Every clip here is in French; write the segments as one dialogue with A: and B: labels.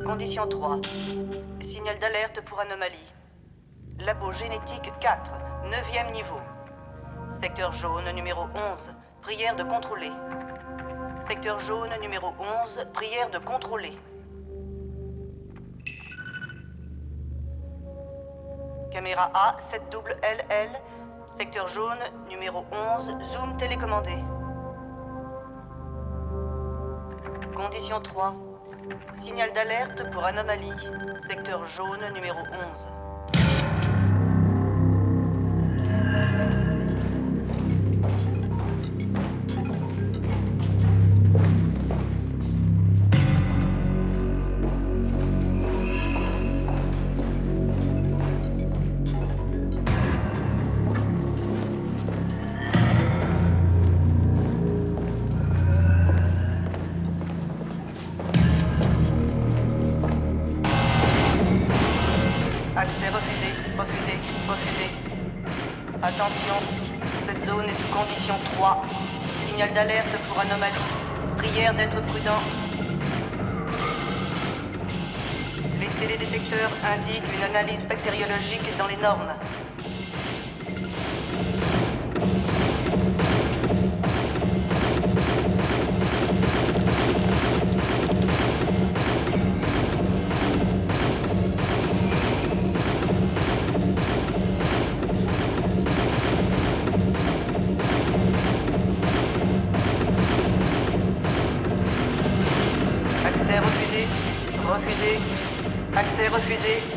A: Condition 3. Signal d'alerte pour anomalie. Labo génétique 4, 9e niveau. Secteur jaune numéro 11, prière de contrôler. Secteur jaune numéro 11, prière de contrôler. Caméra A, 7LL, secteur jaune numéro 11, zoom télécommandé. Condition 3. Signal d'alerte pour anomalie. Secteur jaune numéro 11. Accès refusé. Attention, cette zone est sous condition 3. Signal d'alerte pour anomalie. Prière d'être prudent. Les télédétecteurs indiquent une analyse bactériologique dans les normes.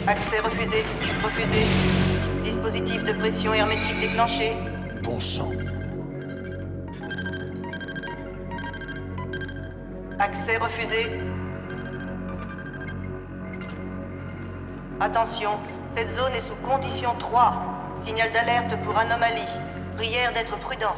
A: Accès refusé. Dispositif de pression hermétique déclenché.
B: Bon sang.
A: Accès refusé. Attention, cette zone est sous condition 3. Signal d'alerte pour anomalie. Prière d'être prudent.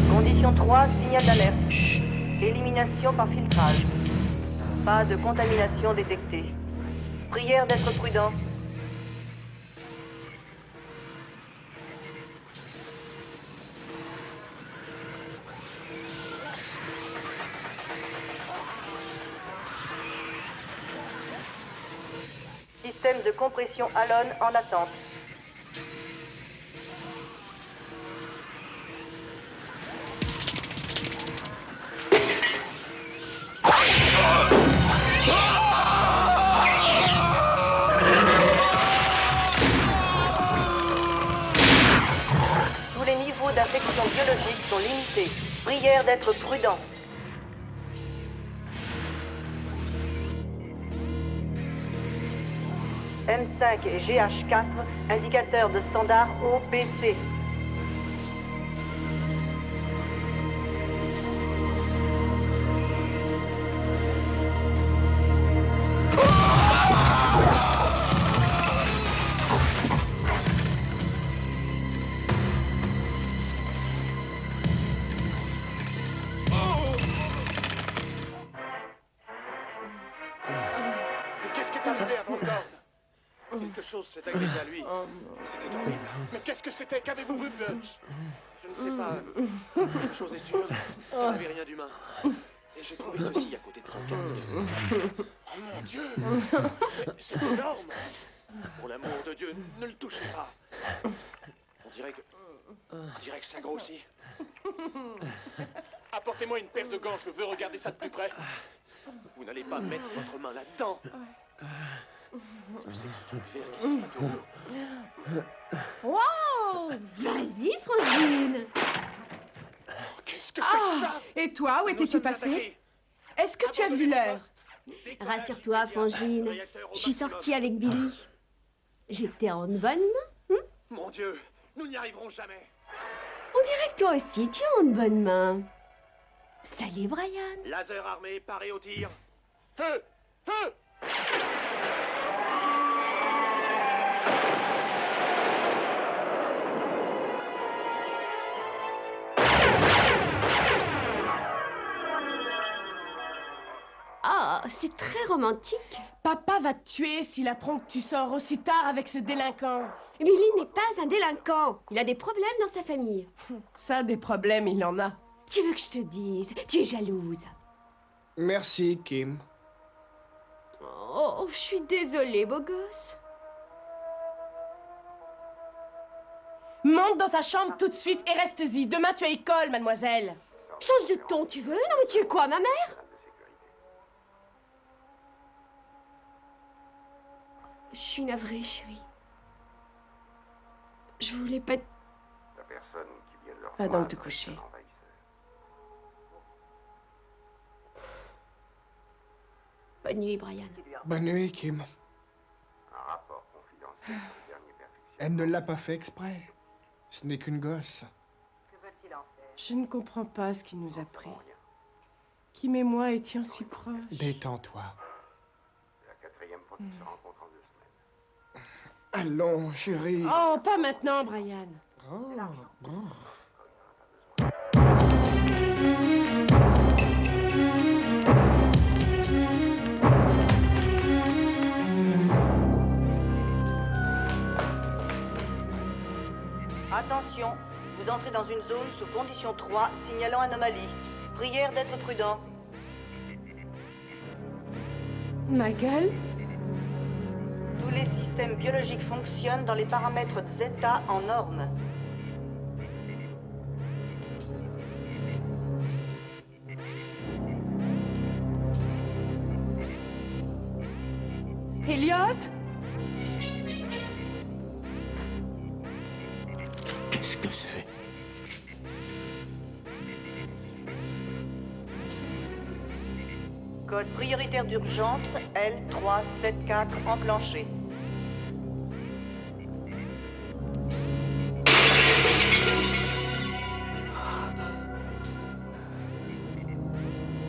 A: Condition 3, signal d'alerte. élimination par filtrage. Pas de contamination détectée. Prière d'être prudent. Système de compression Halon en attente. Tous les niveaux d'infection biologique sont limités. Prière d'être prudent. M5 et GH4, indicateur de standard OPC.
B: Qu'est-ce que t'as fait avant Quelque chose s'est agréé à lui. C'était horrible. Mais qu'est-ce que c'était? Qu'avez-vous vu, Butch? Je ne sais pas. Une chose est sûre, ça n'avait rien d'humain. Et j'ai trouvé ceci à côté de son casque. Oh mon Dieu! C'est énorme! Pour l'amour de Dieu, ne le touchez pas. On dirait que ça grossit. Apportez-moi une paire de gants, je veux regarder ça de plus près. Vous n'allez pas mettre votre main là-dedans. Qu'est-ce que c'est que ce truc vert qui se passe au dos?
C: Wow! Vas-y, Frangine!
B: Qu'est-ce que c'est que ça?
D: Et toi, où étais-tu passé? Est-ce que tu as vu l'heure?
C: Rassure-toi, Frangine. Je suis sortie avec Billy. J'étais en bonne main.
B: Mon Dieu, nous n'y arriverons jamais.
C: On dirait que toi aussi, tu es en bonne main. Salut, Brian.
B: Laser armé, paré au tir. Feu! Feu!
C: Ah, c'est très romantique.
D: Papa va te tuer s'il apprend que tu sors aussi tard avec ce délinquant.
C: Billy n'est pas un délinquant. Il a des problèmes dans sa famille.
D: Ça, des problèmes, il en a.
C: Tu veux que je te dise? Tu es jalouse.
E: Merci, Kim.
C: Oh, je suis désolée, beau gosse.
D: Monte dans ta chambre tout de suite et reste-y. Demain, tu as école, mademoiselle.
C: Change de ton, tu veux? Non, mais tu es quoi, ma mère? Je suis navrée, chérie. Je voulais pas...
D: Va donc te coucher.
C: Bonne nuit, Brian.
E: Bonne nuit, Kim. Elle ne l'a pas fait exprès. Ce n'est qu'une gosse.
D: Je ne comprends pas ce qu'il nous a pris. Kim et moi étions si proches.
E: Détends-toi. Allons, chérie.
D: Oh, pas maintenant, Brian.
E: Oh, bon.
A: Attention, vous entrez dans une zone sous condition 3, signalant anomalie. Prière d'être prudent.
D: Ma gueule?
A: Tous les systèmes biologiques fonctionnent dans les paramètres Zeta en norme.
D: Elliot?
E: Qu'est-ce que c'est?
A: Code prioritaire d'urgence L374 enclenché.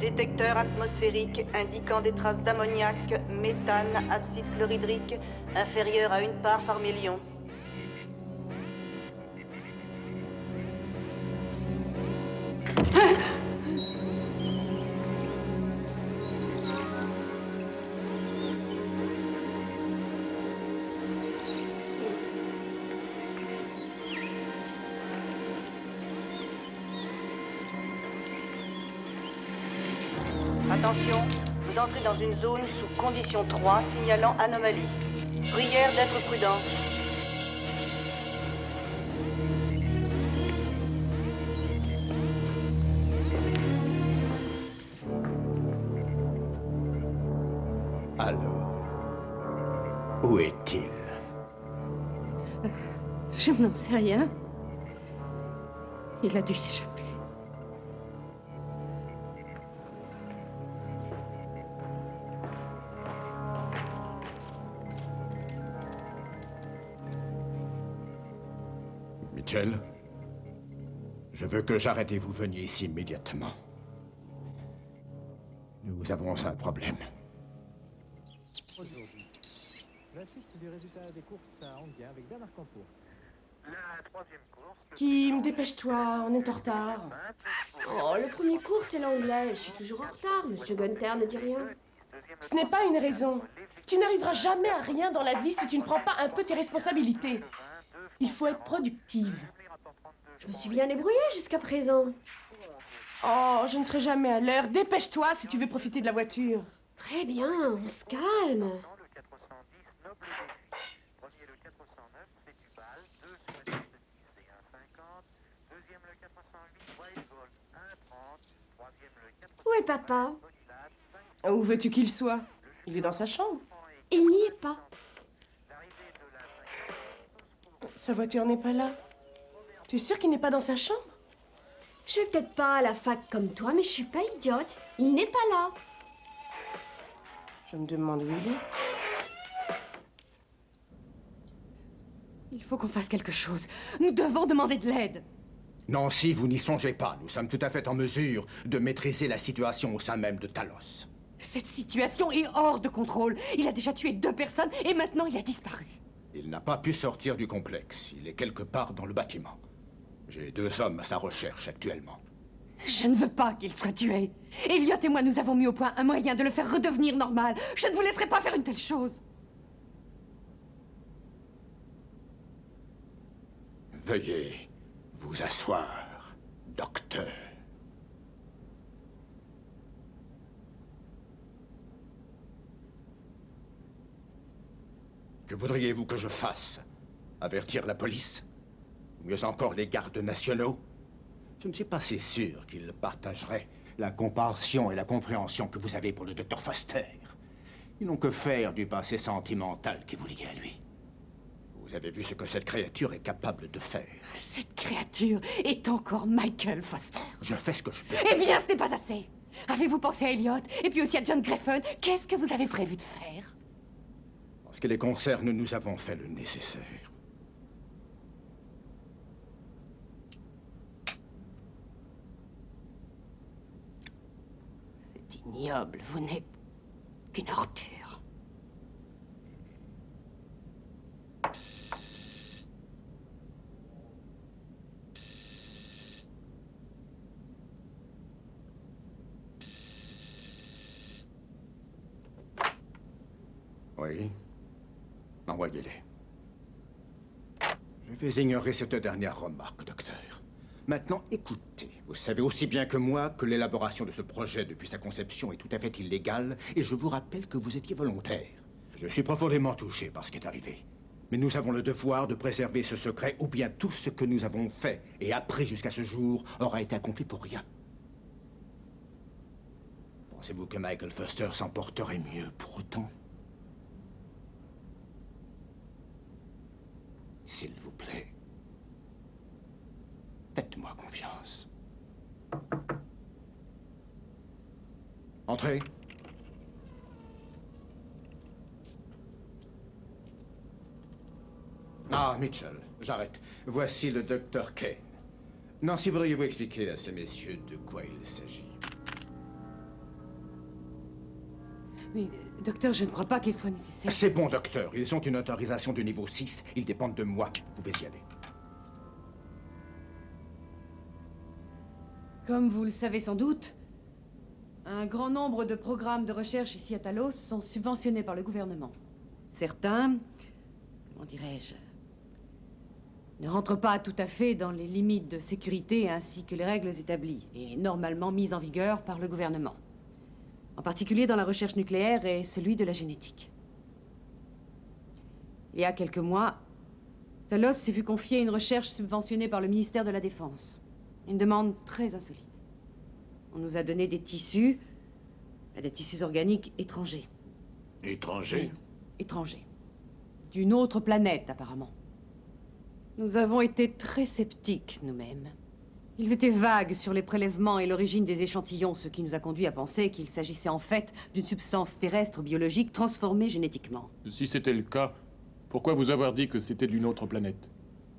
A: Détecteur atmosphérique indiquant des traces d'ammoniac, méthane, acide chlorhydrique inférieures à 1 part par million. Attention, vous entrez dans une zone sous condition 3 signalant anomalie. Prière d'être prudent.
F: Alors, où est-il?
G: Je n'en sais rien. Il a dû s'échapper.
F: Mitchell, je veux que j'arrête et vous veniez ici immédiatement. Nous avons un problème.
H: La suite du résultat des courses à Enghien avec Bernard Campour.
I: La troisième course.
D: Kim, dépêche-toi, on est en retard.
C: Oh, le premier cours, c'est l'anglais. Je suis toujours en retard. Monsieur Gunther ne dit rien.
D: Ce n'est pas une raison. Tu n'arriveras jamais à rien dans la vie si tu ne prends pas un peu tes responsabilités. Il faut être productive.
C: Je me suis bien débrouillée jusqu'à présent.
D: Oh, je ne serai jamais à l'heure. Dépêche-toi si tu veux profiter de la voiture.
C: Très bien, on se calme. Où est papa?
D: Où veux-tu qu'il soit? Il est dans sa chambre.
C: Il n'y est pas.
D: Sa voiture n'est pas là. Tu es sûre qu'il n'est pas dans sa chambre?
C: Je vais peut-être pas à la fac comme toi, mais je suis pas idiote. Il n'est pas là.
D: Je me demande où il est.
G: Il faut qu'on fasse quelque chose. Nous devons demander de l'aide.
F: Nancy, vous n'y songez pas. Nous sommes tout à fait en mesure de maîtriser la situation au sein même de Talos.
G: Cette situation est hors de contrôle. Il a déjà tué 2 personnes et maintenant il a disparu.
F: Il n'a pas pu sortir du complexe. Il est quelque part dans le bâtiment. J'ai 2 hommes à sa recherche actuellement.
G: Je ne veux pas qu'il soit tué. Elliot et moi, nous avons mis au point un moyen de le faire redevenir normal. Je ne vous laisserai pas faire une telle chose.
F: Veuillez vous asseoir, docteur. Que voudriez-vous que je fasse? Avertir la police? Mieux encore les gardes nationaux? Je ne suis pas si sûr qu'ils partageraient la compassion et la compréhension que vous avez pour le docteur Foster. Ils n'ont que faire du passé sentimental qui vous lie à lui. Vous avez vu ce que cette créature est capable de faire.
G: Cette créature est encore Michael Foster.
F: Je fais ce que je peux.
G: Eh bien, ce n'est pas assez. Avez-vous pensé à Elliot et puis aussi à John Griffin? Qu'est-ce que vous avez prévu de faire?
F: En ce qui les concerne, nous avons fait le nécessaire.
G: C'est ignoble. Vous n'êtes qu'une ordure.
F: Oui. Envoyez-les. Je vais ignorer cette dernière remarque, docteur. Maintenant, écoutez. Vous savez aussi bien que moi que l'élaboration de ce projet depuis sa conception est tout à fait illégale, et je vous rappelle que vous étiez volontaire. Je suis profondément touché par ce qui est arrivé. Mais nous avons le devoir de préserver ce secret, ou bien tout ce que nous avons fait et appris jusqu'à ce jour aura été accompli pour rien. Pensez-vous que Michael Foster s'en porterait mieux pour autant? S'il vous plaît, faites-moi confiance. Entrez. Ah, Mitchell, j'arrête. Voici le docteur Kane. Nancy, voudriez-vous expliquer à ces messieurs de quoi il s'agit?
G: Mais, docteur, je ne crois pas qu'il soit nécessaire.
F: C'est bon, docteur. Ils ont une autorisation de niveau 6. Ils dépendent de moi. Vous pouvez y aller.
G: Comme vous le savez sans doute, un grand nombre de programmes de recherche ici à Talos sont subventionnés par le gouvernement. Certains, comment dirais-je, ne rentrent pas tout à fait dans les limites de sécurité ainsi que les règles établies et normalement mises en vigueur par le gouvernement. en particulier dans la recherche nucléaire et celui de la génétique. Il y a quelques mois, Talos s'est vu confier une recherche subventionnée par le ministère de la Défense. Une demande très insolite. On nous a donné des tissus organiques étrangers.
J: Étrangers?
G: Étrangers. D'une autre planète, apparemment. Nous avons été très sceptiques, nous-mêmes. Ils étaient vagues sur les prélèvements et l'origine des échantillons, ce qui nous a conduit à penser qu'il s'agissait en fait d'une substance terrestre biologique transformée génétiquement.
K: Si c'était le cas, pourquoi vous avoir dit que c'était d'une autre planète?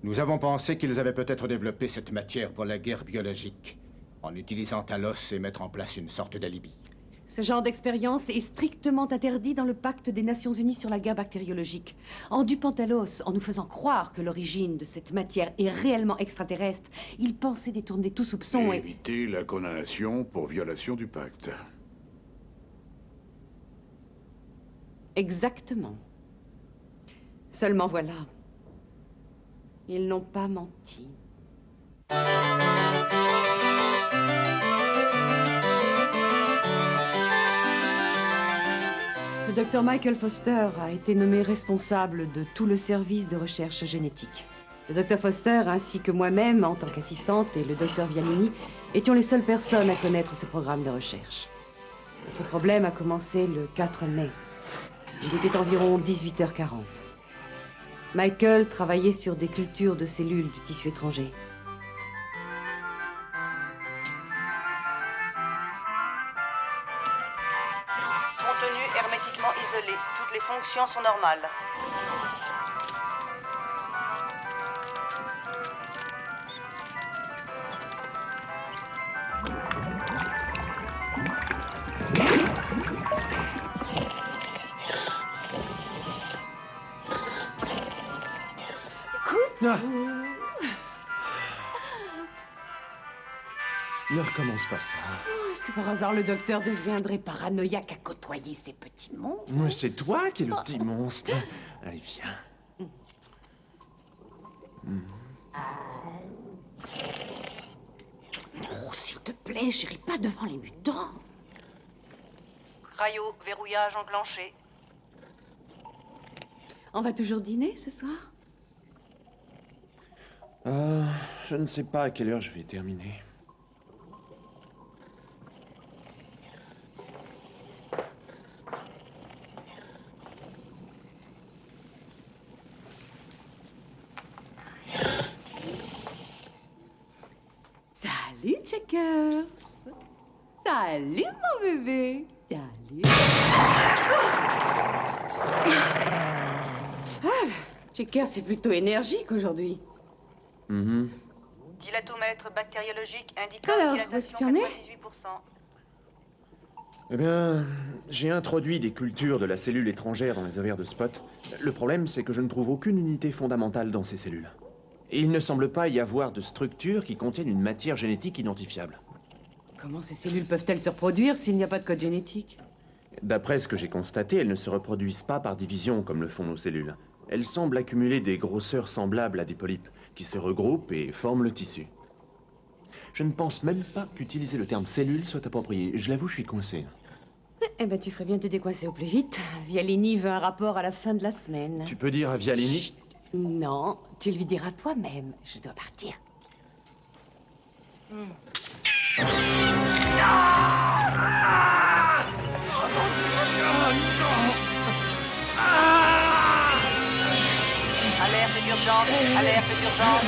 F: Nous avons pensé qu'ils avaient peut-être développé cette matière pour la guerre biologique, en utilisant Talos et mettre en place une sorte d'alibi.
G: Ce genre d'expérience est strictement interdit dans le pacte des Nations Unies sur la guerre bactériologique. En dupant Talos, en nous faisant croire que l'origine de cette matière est réellement extraterrestre, ils pensaient détourner tout soupçon et...
J: éviter la condamnation pour violation du pacte.
G: Exactement. Seulement voilà. Ils n'ont pas menti. Le docteur Michael Foster a été nommé responsable de tout le service de recherche génétique. Le docteur Foster, ainsi que moi-même, en tant qu'assistante, et le docteur Vialini, étions les seules personnes à connaître ce programme de recherche. Notre problème a commencé le 4 mai. Il était environ 18h40. Michael travaillait sur des cultures de cellules du tissu étranger.
A: Contenu hermétiquement isolé. Toutes les fonctions sont normales.
L: Ah. Ne recommence pas ça.
G: Est-ce que par hasard le docteur deviendrait paranoïaque à côtoyer ces petits monstres?
L: Mais c'est toi qui es le petit monstre. Allez, viens.
G: Oh, s'il te plaît, j'irai pas devant les mutants.
A: Rayo, verrouillage enclenché.
G: On va toujours dîner ce soir?
L: Je ne sais pas à quelle heure je vais terminer.
G: Salut, Checkers. Salut, mon bébé. Salut. Checkers, c'est plutôt énergique aujourd'hui.
A: Dilatomètre bactériologique indiquant
G: Alors,
A: dilatation
G: où est-ce que tu en es?
A: 98%.
L: Eh bien, j'ai introduit des cultures de la cellule étrangère dans les ovaires de Spot. Le problème, c'est que je ne trouve aucune unité fondamentale dans ces cellules. Et il ne semble pas y avoir de structures qui contiennent une matière génétique identifiable.
G: Comment ces cellules peuvent-elles se reproduire s'il n'y a pas de code génétique?
L: D'après ce que j'ai constaté, elles ne se reproduisent pas par division comme le font nos cellules. Elles semblent accumuler des grosseurs semblables à des polypes, qui se regroupent et forment le tissu. Je ne pense même pas qu'utiliser le terme cellule soit approprié. Je l'avoue, je suis coincé.
G: Eh ben, tu ferais bien de te décoincer au plus vite. Vialini veut un rapport à la fin de la semaine.
L: Tu peux dire à Vialini?
G: Chut. Non, tu lui diras toi-même. Je dois partir.
A: Alerte d'urgence, alerte d'urgence.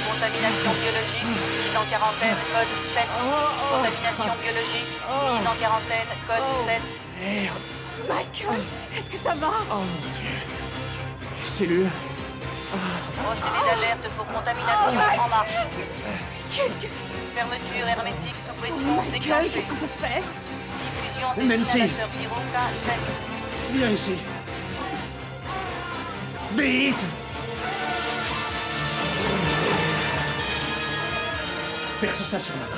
A: Contamination biologique, mise en quarantaine, code 7. Contamination biologique, mise en quarantaine, code 7.
L: Merde!
G: Michael, est-ce que ça va?
L: Oh mon Dieu! Les cellules?
A: Procédé d'alerte pour contamination en marche.
G: Qu'est-ce que...
A: Fermeture hermétique sous pression
G: Michael,
A: déclenchée.
G: qu'est-ce qu'on peut faire?
A: Diffusion des
L: Nancy.
A: inhalateurs viraux K7.
L: Viens ici! Vite! Verse ça sur ma main.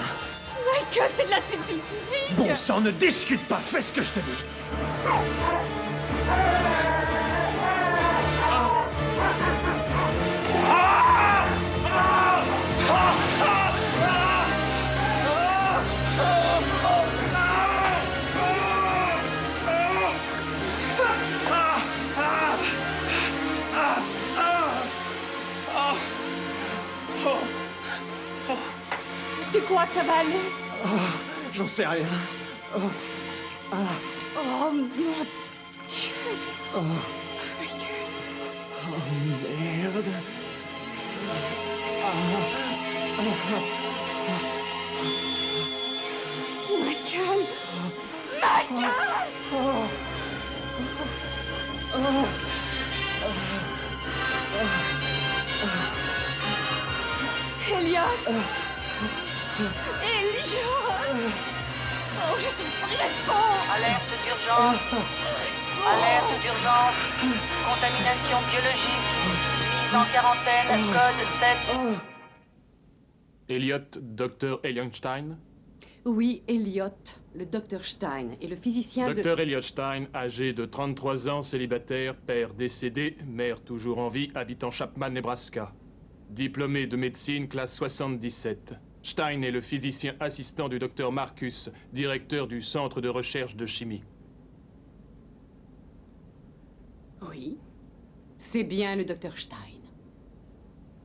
G: Michael, c'est de l'acide sulfurique!
L: Bon sang, ne discute pas, fais ce que je te dis.
G: Tu crois que ça va aller?
L: J'en sais rien.
G: Oh, mon Dieu!
L: Oh, merde.
G: Michael! Michael! Elliot! Elliot! Oh, je te réponds!
A: Alerte d'urgence. Alerte d'urgence. Contamination biologique. Mise en quarantaine. Code 7.
K: Elliot, Dr. Elionstein.
G: Oui, Elliot, le docteur Stein et le physicien
K: Dr. Elliot Stein, âgé de 33 ans, célibataire, père décédé, mère toujours en vie, habitant Chapman, Nebraska. Diplômé de médecine, classe 77. Stein est le physicien assistant du docteur Marcus, directeur du centre de recherche de chimie.
G: Oui, c'est bien le docteur Stein.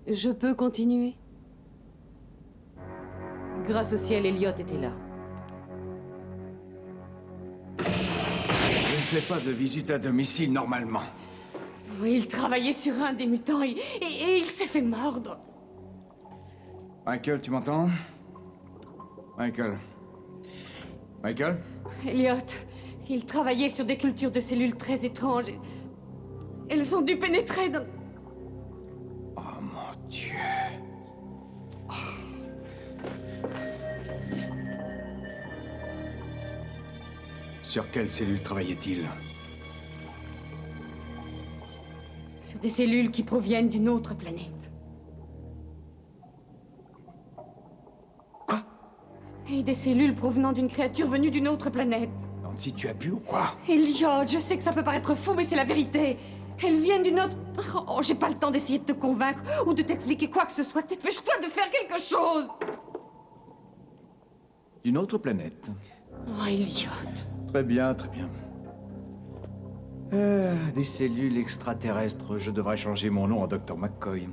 G: Je peux continuer? Grâce au ciel, Elliot était là.
M: Je ne fais pas de visite à domicile normalement.
G: Oui, il travaillait sur un des mutants et il s'est fait mordre.
M: Michael, tu m'entends? Michael? Michael?
G: Elliot, il travaillait sur des cultures de cellules très étranges. Elles ont dû pénétrer dans...
M: Oh mon Dieu. Sur quelle cellule travaillait-il?
G: Sur des cellules qui proviennent d'une autre planète.
M: Quoi?
G: Et des cellules provenant d'une créature venue d'une autre planète.
M: Nancy, tu as bu ou quoi?
G: Elliot, je sais que ça peut paraître fou, mais c'est la vérité. Elles viennent d'une autre... Oh, j'ai pas le temps d'essayer de te convaincre ou de t'expliquer quoi que ce soit. Dépêche-toi de faire quelque chose!
M: Une autre planète.
G: Oh, Elliot.
M: Très bien, très bien. Des cellules extraterrestres. Je devrais changer mon nom en Dr. McCoy.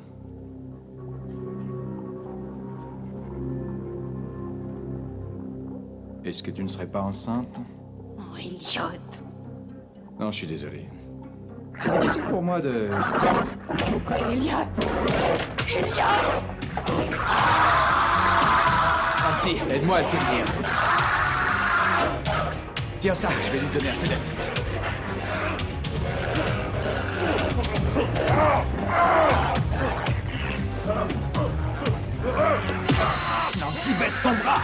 M: Est-ce que tu ne serais pas enceinte?
G: Oh, Elliot.
M: Non, je suis désolé. C'est difficile pour moi de...
G: Elliot! Elliot!
M: Nancy, aide-moi à le tenir. Tiens ça, je vais lui donner un sédatif. Nancy, baisse son bras.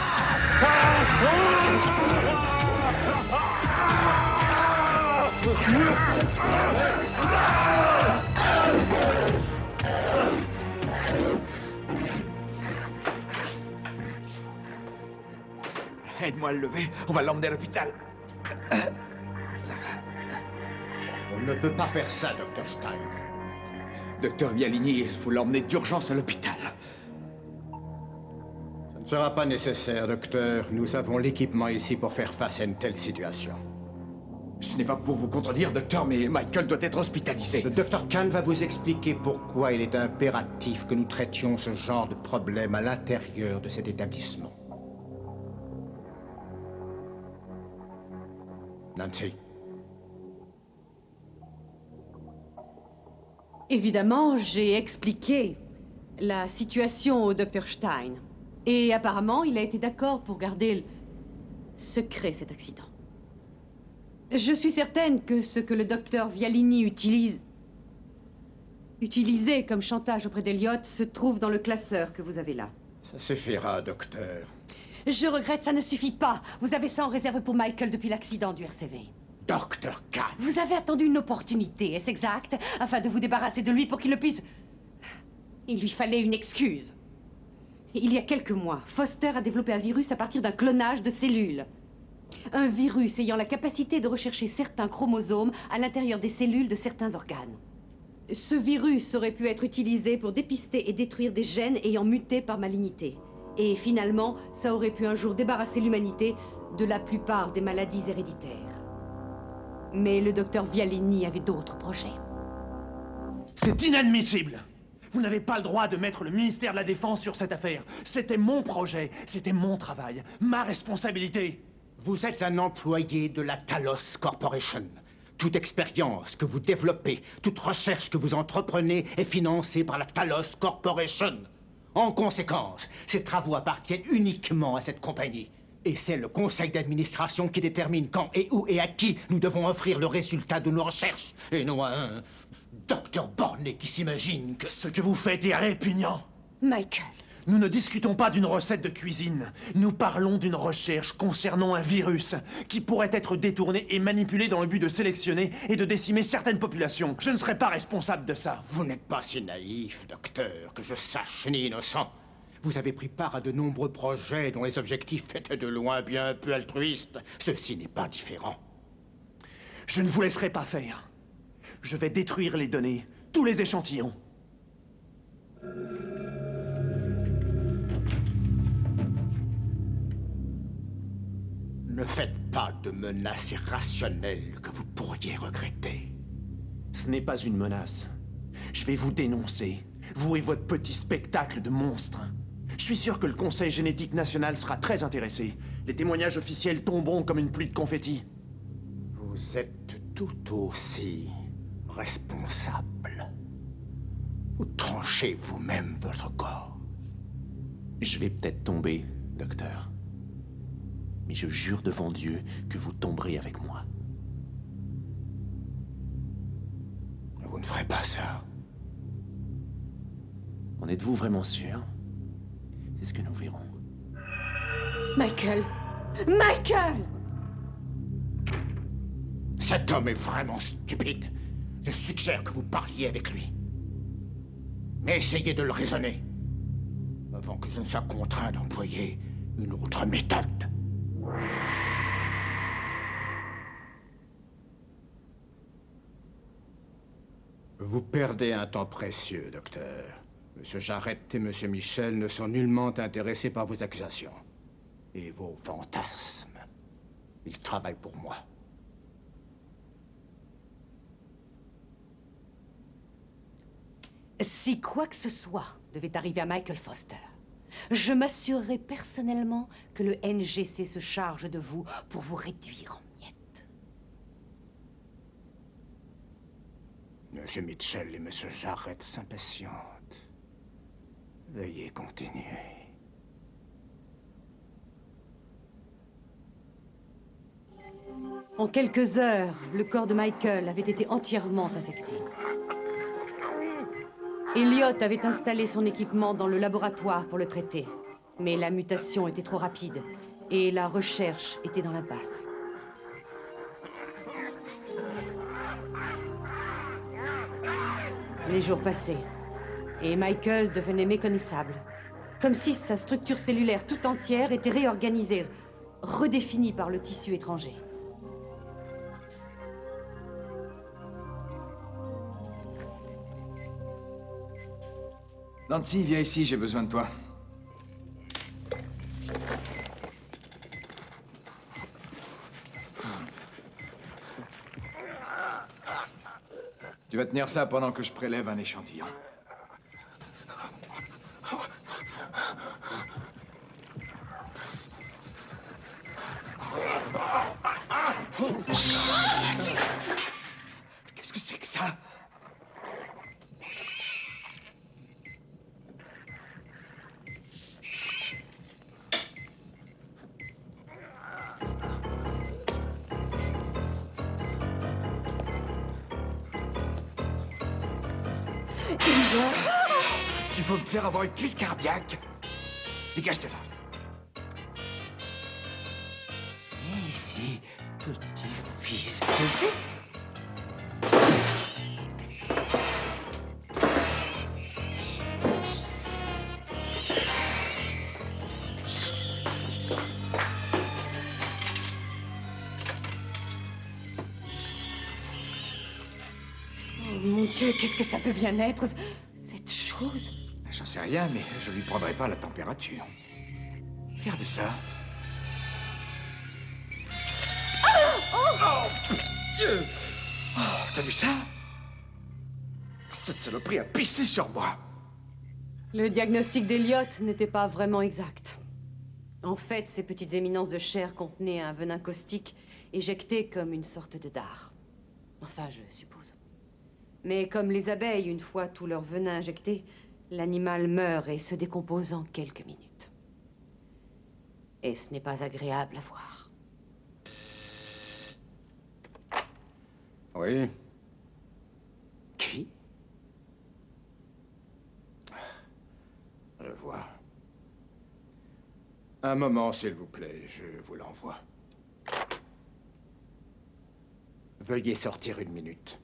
M: Aide-moi à le lever, on va l'emmener à l'hôpital.
F: On ne peut pas faire ça, Dr. Stein.
M: Docteur Vialini, il faut l'emmener d'urgence à l'hôpital.
F: Ça ne sera pas nécessaire, docteur. Nous avons l'équipement ici pour faire face à une telle situation.
M: Ce n'est pas pour vous contredire, docteur, mais Michael doit être hospitalisé.
F: Le docteur Kahn va vous expliquer pourquoi il est impératif que nous traitions ce genre de problème à l'intérieur de cet établissement. Nancy.
G: Évidemment, j'ai expliqué la situation au Dr. Stein. Et apparemment, il a été d'accord pour garder secret cet accident. Je suis certaine que ce que le docteur Vialini utilisait comme chantage auprès d'Elliot se trouve dans le classeur que vous avez là.
F: Ça suffira, docteur.
G: Je regrette, ça ne suffit pas. Vous avez ça en réserve pour Michael depuis l'accident du RCV.
F: Dr. Kahn.
G: Vous avez attendu une opportunité, est-ce exact? Afin de vous débarrasser de lui pour qu'il ne puisse... Il lui fallait une excuse. Il y a quelques mois, Foster a développé un virus à partir d'un clonage de cellules. Un virus ayant la capacité de rechercher certains chromosomes à l'intérieur des cellules de certains organes. Ce virus aurait pu être utilisé pour dépister et détruire des gènes ayant muté par malignité. Et finalement, ça aurait pu un jour débarrasser l'humanité de la plupart des maladies héréditaires. Mais le docteur Vialini avait d'autres projets.
M: C'est inadmissible!
L: Vous n'avez pas le droit de mettre le ministère de la Défense sur cette affaire. C'était mon projet, c'était mon travail, ma responsabilité.
F: Vous êtes un employé de la Talos Corporation. Toute expérience que vous développez, toute recherche que vous entreprenez est financée par la Talos Corporation. En conséquence, ces travaux appartiennent uniquement à cette compagnie. Et c'est le conseil d'administration qui détermine quand et où et à qui nous devons offrir le résultat de nos recherches. Et non à un docteur borné qui s'imagine que...
L: Ce que vous faites est répugnant.
G: Michael.
L: Nous ne discutons pas d'une recette de cuisine. Nous parlons d'une recherche concernant un virus qui pourrait être détourné et manipulé dans le but de sélectionner et de décimer certaines populations. Je ne serai pas responsable de ça.
F: Vous n'êtes pas si naïf, docteur, que je sache, ni innocent. Vous avez pris part à de nombreux projets dont les objectifs étaient de loin bien peu altruistes. Ceci n'est pas différent.
L: Je ne vous laisserai pas faire. Je vais détruire les données, tous les échantillons.
F: Ne faites pas de menaces irrationnelles que vous pourriez regretter.
L: Ce n'est pas une menace. Je vais vous dénoncer, vous et votre petit spectacle de monstres. Je suis sûr que le Conseil génétique national sera très intéressé. Les témoignages officiels tomberont comme une pluie de confettis.
F: Vous êtes tout aussi responsable. Vous tranchez vous-même votre corps.
L: Je vais peut-être tomber, docteur. Mais je jure devant Dieu que vous tomberez avec moi.
F: Vous ne ferez pas ça.
L: En êtes-vous vraiment sûr? C'est ce que nous verrons.
G: Michael! Michael!
F: Cet homme est vraiment stupide. Je suggère que vous parliez avec lui. Mais essayez de le raisonner. Avant que je ne sois contraint d'employer une autre méthode. Vous perdez un temps précieux, docteur. Monsieur Jarrett et Monsieur Michel ne sont nullement intéressés par vos accusations. Et vos fantasmes. Ils travaillent pour moi.
N: Si quoi que ce soit devait arriver à Michael Foster, je m'assurerai personnellement que le NGC se charge de vous pour vous réduire en miettes.
F: Monsieur Mitchell et Monsieur Jarrett s'impatientent. Veuillez continuer.
G: En quelques heures, le corps de Michael avait été entièrement infecté. Elliot avait installé son équipement dans le laboratoire pour le traiter. Mais la mutation était trop rapide et la recherche était dans l'impasse. Les jours passaient et Michael devenait méconnaissable. Comme si sa structure cellulaire tout entière était réorganisée, redéfinie par le tissu étranger.
M: Nancy, viens ici, j'ai besoin de toi. Tu vas tenir ça pendant que je prélève un échantillon. Qu'est-ce que c'est que ça? Tu veux me faire avoir une crise cardiaque? Dégage de là. Viens ici, petit fils de...
G: Oh mon Dieu, qu'est-ce que ça peut bien être, cette chose?
M: J'en sais rien, mais je lui prendrai pas la température. Regarde ça. Oh, Dieu! Oh, t'as vu ça? Cette saloperie a pissé sur moi.
G: Le diagnostic d'Elliot n'était pas vraiment exact. En fait, ces petites éminences de chair contenaient un venin caustique éjecté comme une sorte de dard. Enfin, je suppose. Mais comme les abeilles, une fois tout leur venin injecté, l'animal meurt et se décompose en quelques minutes. Et ce n'est pas agréable à voir.
F: Oui. Qui? Je vois. Un moment, s'il vous plaît, je vous l'envoie. Veuillez sortir 1 minute.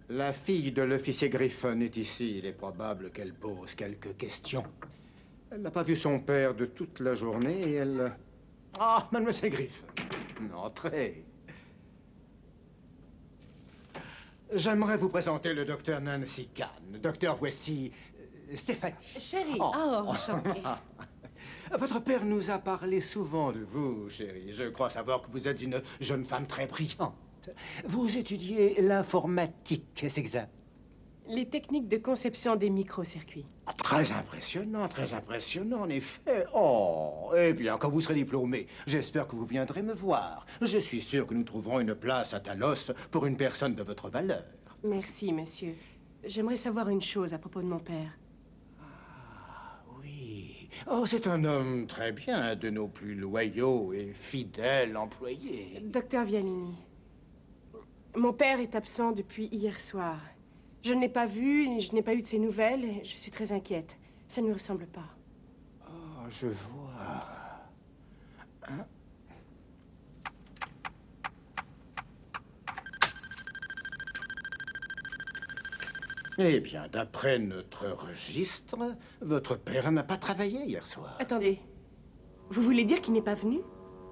F: La fille de l'officier Griffin est ici. Il est probable qu'elle pose quelques questions. Elle n'a pas vu son père de toute la journée et elle... Ah, mademoiselle Griffin, entrez. J'aimerais vous présenter le docteur Nancy Kahn. Docteur, voici Stéphanie.
D: Chérie.
F: Oh,
D: enchantée.
F: Votre père nous a parlé souvent de vous, chérie. Je crois savoir que vous êtes une jeune femme très brillante. Vous étudiez l'informatique, est-ce exact?
D: Les techniques de conception des microcircuits.
F: Ah, très impressionnant, en effet. Oh, eh bien, quand vous serez diplômé, j'espère que vous viendrez me voir. Je suis sûr que nous trouverons une place à Talos pour une personne de votre valeur.
D: Merci, monsieur. J'aimerais savoir une chose à propos de mon père.
F: Oui. Oh, c'est un homme très bien, un de nos plus loyaux et fidèles employés.
D: Docteur Vialini, mon père est absent depuis hier soir. Je ne l'ai pas vu, je n'ai pas eu de ses nouvelles, et je suis très inquiète. Ça ne lui ressemble pas.
F: Oh, je vois. Hein? Eh bien, d'après notre registre, votre père n'a pas travaillé hier soir.
D: Attendez, vous voulez dire qu'il n'est pas venu?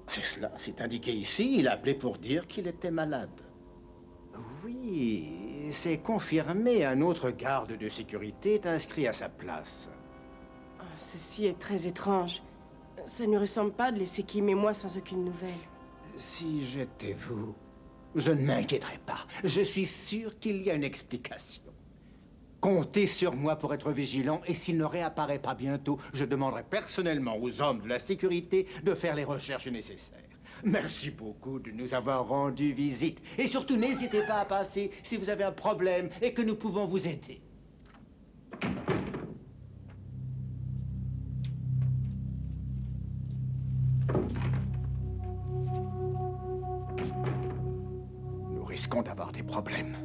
F: C'est cela, c'est indiqué ici. Il a appelé pour dire qu'il était malade. Oui, c'est confirmé. Un autre garde de sécurité est inscrit à sa place.
D: Ceci est très étrange. Ça ne lui ressemble pas de laisser Kim et moi sans aucune nouvelle.
F: Si j'étais vous, je ne m'inquiéterais pas. Je suis sûr qu'il y a une explication. Comptez sur moi pour être vigilant, et s'il ne réapparaît pas bientôt, je demanderai personnellement aux hommes de la sécurité de faire les recherches nécessaires. Merci beaucoup de nous avoir rendu visite. Et surtout, n'hésitez pas à passer si vous avez un problème et que nous pouvons vous aider. Nous risquons d'avoir des problèmes.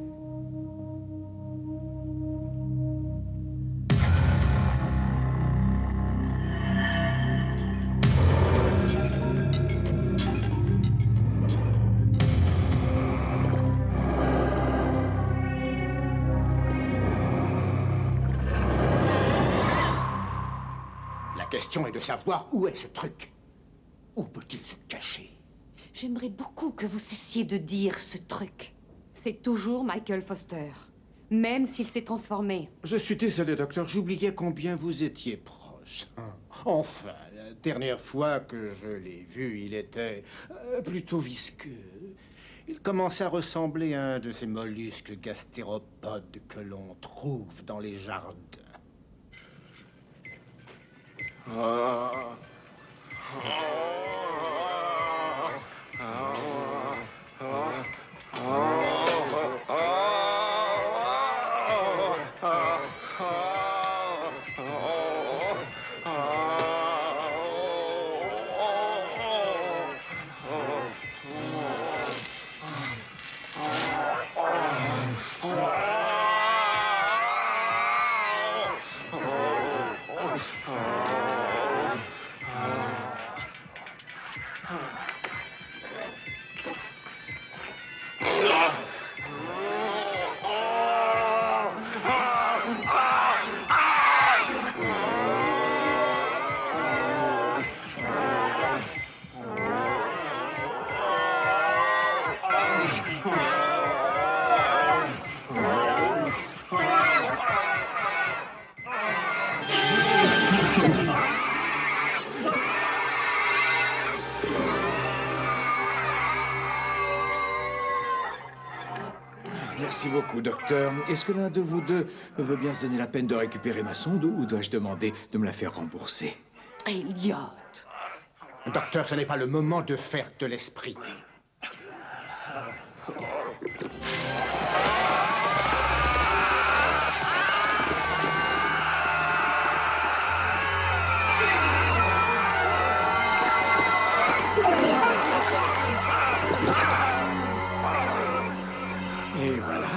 F: La question est de savoir où est ce truc. Où peut-il se cacher?
N: J'aimerais beaucoup que vous cessiez de dire ce truc.
G: C'est toujours Michael Foster, même s'il s'est transformé.
F: Je suis désolé, docteur, j'oubliais combien vous étiez proche. Enfin, la dernière fois que je l'ai vu, il était plutôt visqueux. Il commençait à ressembler à un de ces mollusques gastéropodes que l'on trouve dans les jardins.
M: beaucoup, docteur. Est-ce que l'un de vous deux veut bien se donner la peine de récupérer ma sonde ou dois-je demander de me la faire rembourser?
N: Elliot!
F: Docteur, ce n'est pas le moment de faire de l'esprit.
M: Et voilà.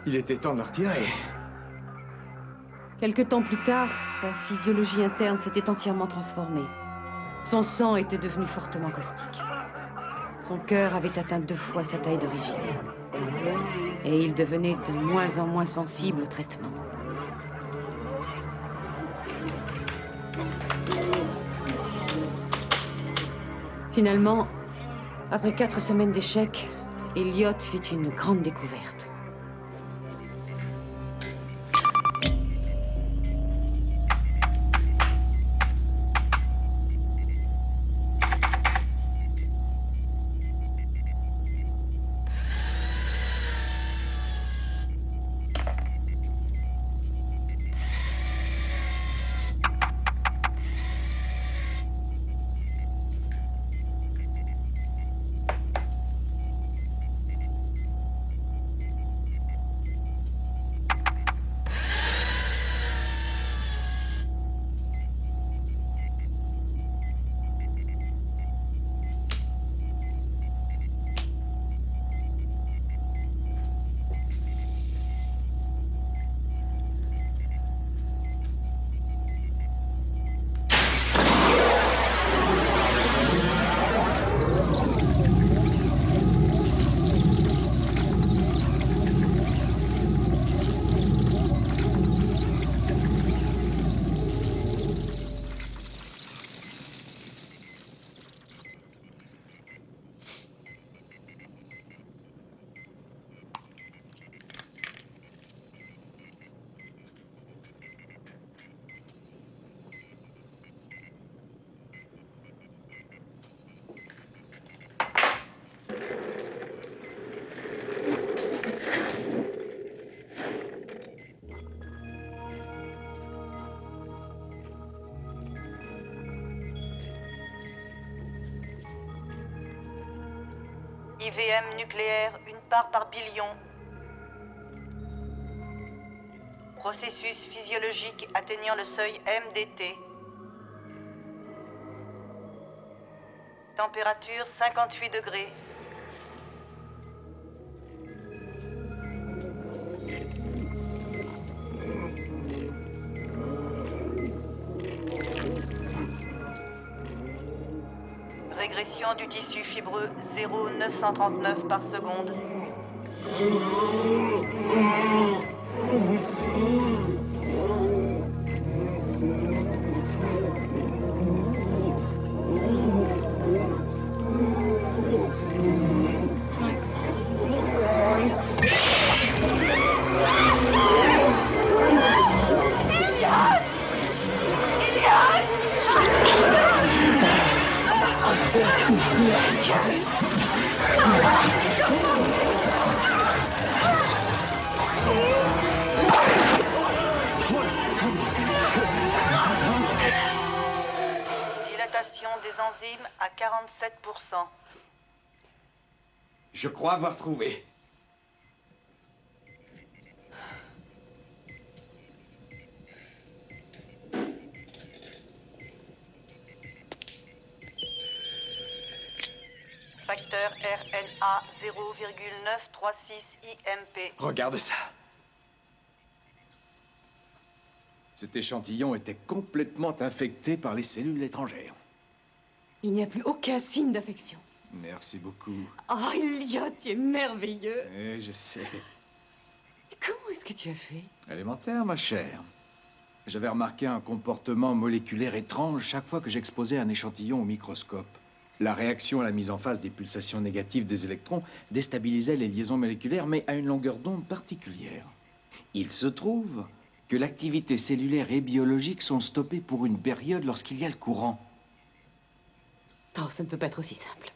M: Il était temps de le retirer.
G: Quelque temps plus tard, sa physiologie interne s'était entièrement transformée. Son sang était devenu fortement caustique. Son cœur avait atteint 2 fois sa taille d'origine. Et il devenait de moins en moins sensible au traitement. Finalement, après 4 semaines d'échecs, Elliot fit une grande découverte.
A: IVM nucléaire, 1 part par billion. Processus physiologique atteignant le seuil MDT. Température 58 degrés. Régression du tissu fibreux 0,939 par seconde. Dilatation des enzymes à 47%.
M: Je crois avoir trouvé.
A: Facteur RNA 0,936 IMP.
M: Regarde ça. Cet échantillon était complètement infecté par les cellules étrangères.
G: Il n'y a plus aucun signe d'affection.
M: Merci beaucoup.
G: Oh, Elliot, tu es merveilleux.
M: Eh, je sais.
G: Comment est-ce que tu as fait?
M: Élémentaire, ma chère. J'avais remarqué un comportement moléculaire étrange chaque fois que j'exposais un échantillon au microscope. La réaction à la mise en phase des pulsations négatives des électrons déstabilisait les liaisons moléculaires, mais à une longueur d'onde particulière. Il se trouve que l'activité cellulaire et biologique sont stoppées pour une période lorsqu'il y a le courant.
G: Oh, ça ne peut pas être aussi simple.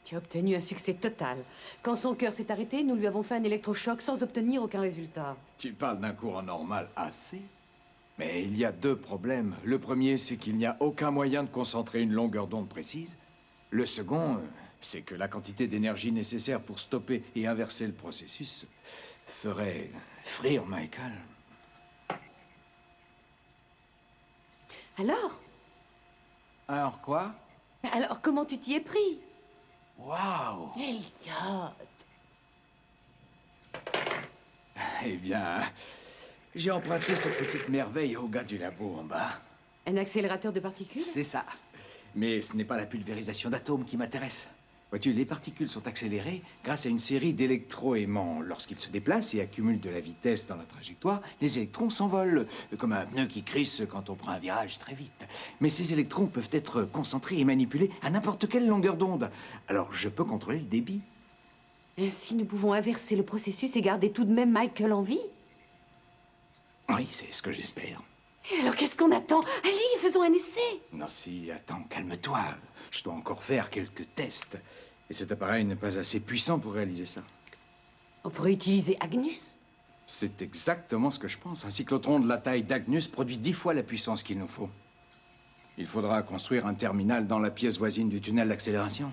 G: Tu J'ai obtenu un succès total. Quand son cœur s'est arrêté, nous lui avons fait un électrochoc sans obtenir aucun résultat.
M: Tu parles d'un courant normal assez. Mais il y a deux problèmes. Le premier, c'est qu'il n'y a aucun moyen de concentrer une longueur d'onde précise. Le second, c'est que la quantité d'énergie nécessaire pour stopper et inverser le processus ferait frire Michael.
G: Alors
M: quoi?
G: Alors, comment tu t'y es pris?
M: Waouh!
G: Elliot!
M: Eh bien, j'ai emprunté cette petite merveille au gars du labo en bas.
G: Un accélérateur de particules?
M: C'est ça. Mais ce n'est pas la pulvérisation d'atomes qui m'intéresse. Vois-tu, les particules sont accélérées grâce à une série d'électroaimants. Lorsqu'ils se déplacent et accumulent de la vitesse dans la trajectoire, les électrons s'envolent, comme un pneu qui crisse quand on prend un virage très vite. Mais ces électrons peuvent être concentrés et manipulés à n'importe quelle longueur d'onde. Alors je peux contrôler le débit.
G: Ainsi, nous pouvons inverser le processus et garder tout de même Michael en vie?
M: Oui, c'est ce que j'espère.
G: Alors qu'est-ce qu'on attend? Allez, faisons un essai!
M: Nancy, attends, calme-toi. Je dois encore faire quelques tests. Et cet appareil n'est pas assez puissant pour réaliser ça.
G: On pourrait utiliser Agnus?
M: C'est exactement ce que je pense. Un cyclotron de la taille d'Agnus produit 10 fois la puissance qu'il nous faut. Il faudra construire un terminal dans la pièce voisine du tunnel d'accélération.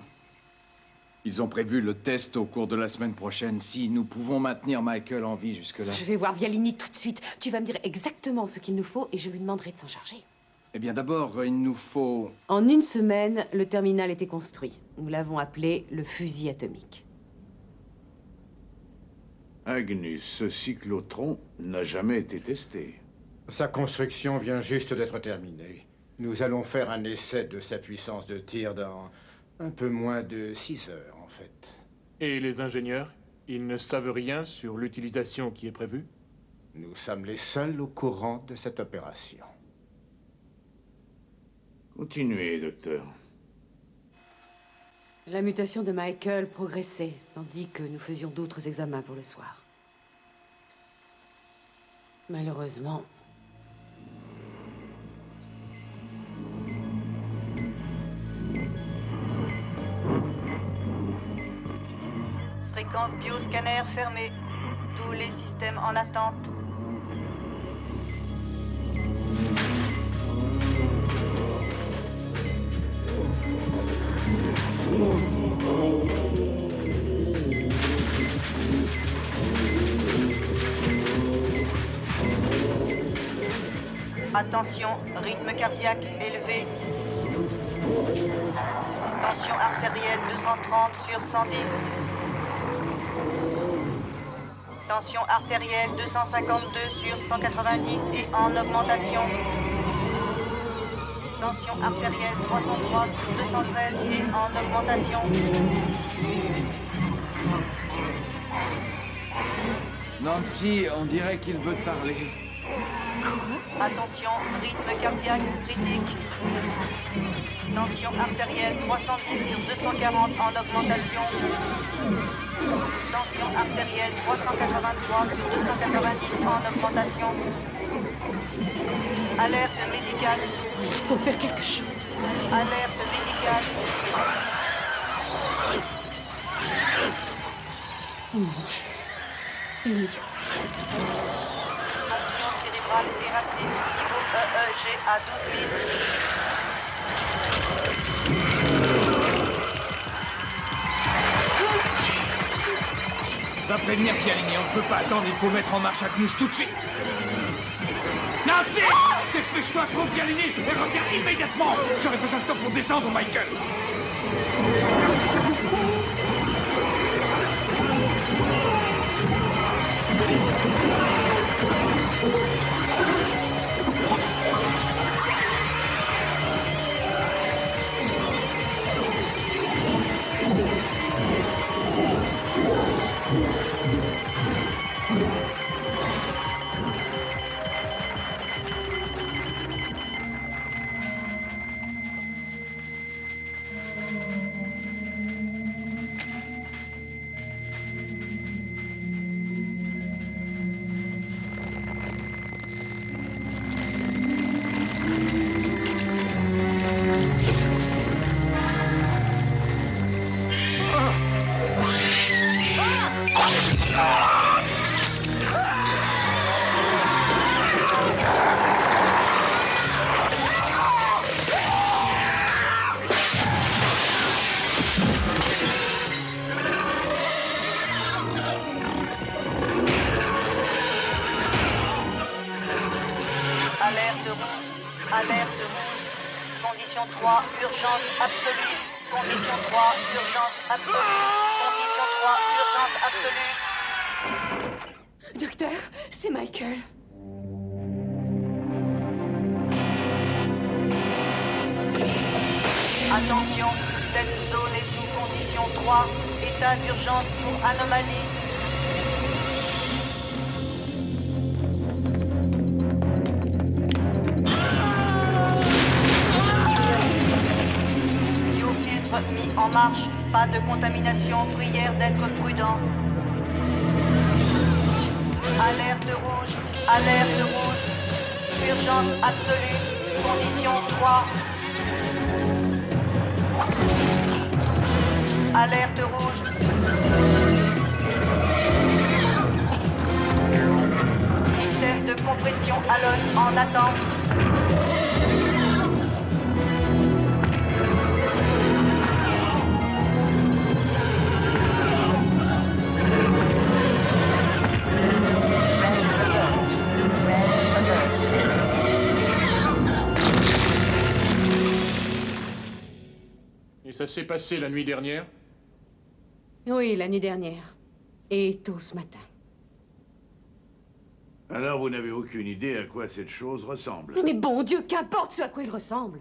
M: Ils ont prévu le test au cours de la semaine prochaine. Si nous pouvons maintenir Michael en vie jusque-là...
G: Je vais voir Vialini tout de suite. Tu vas me dire exactement ce qu'il nous faut et je lui demanderai de s'en charger.
M: Eh bien, d'abord, il nous faut...
G: En une semaine, le terminal était construit. Nous l'avons appelé le fusil atomique.
J: Agnus, ce cyclotron n'a jamais été testé.
F: Sa construction vient juste d'être terminée. Nous allons faire un essai de sa puissance de tir dans un peu moins de 6 heures, en fait.
K: Et les ingénieurs? Ils ne savent rien sur l'utilisation qui est prévue?
F: Nous sommes les seuls au courant de cette opération.
J: Continuez, docteur.
G: La mutation de Michael progressait, tandis que nous faisions d'autres examens pour le soir. Malheureusement...
A: Fréquence bioscanner fermée. Tous les systèmes en attente. Attention, rythme cardiaque élevé. Tension artérielle 230 sur 110. Tension artérielle 252 sur 190 et en augmentation. Tension artérielle 303 sur 213 et en augmentation.
M: Nancy, on dirait qu'il veut te parler.
A: Attention, rythme cardiaque critique. Tension artérielle 310 sur 240 en augmentation. Tension artérielle 383 sur 290 en augmentation. Alerte médicale.
G: Il faut faire quelque chose.
A: Alerte médicale. Tension cérébrale erratique. Niveau EEG à 12 000.
M: Va prévenir Vialini, on ne peut pas attendre, il faut mettre en marche Agnus tout de suite. Nancy! Dépêche-toi, trouve Vialini et reviens immédiatement. J'aurai besoin de temps pour descendre, Michael.
A: alerte rouge. Condition 3, urgence absolue. Condition 3, urgence absolue. Condition 3, urgence absolue.
G: Docteur, c'est Michael.
A: Attention, cette zone est sous condition 3. État d'urgence pour anomalie. Biofiltre mis en marche. Pas de contamination. Prière d'être prudent. Alerte rouge. Alerte rouge. Urgence absolue. Condition 3. Alerte rouge. Système de compression Alon en attente.
K: Et ça s'est passé la nuit dernière?
G: Oui, la nuit dernière. Et tôt ce matin.
J: Alors vous n'avez aucune idée à quoi cette chose ressemble?
G: Mais bon Dieu, qu'importe ce à quoi il ressemble.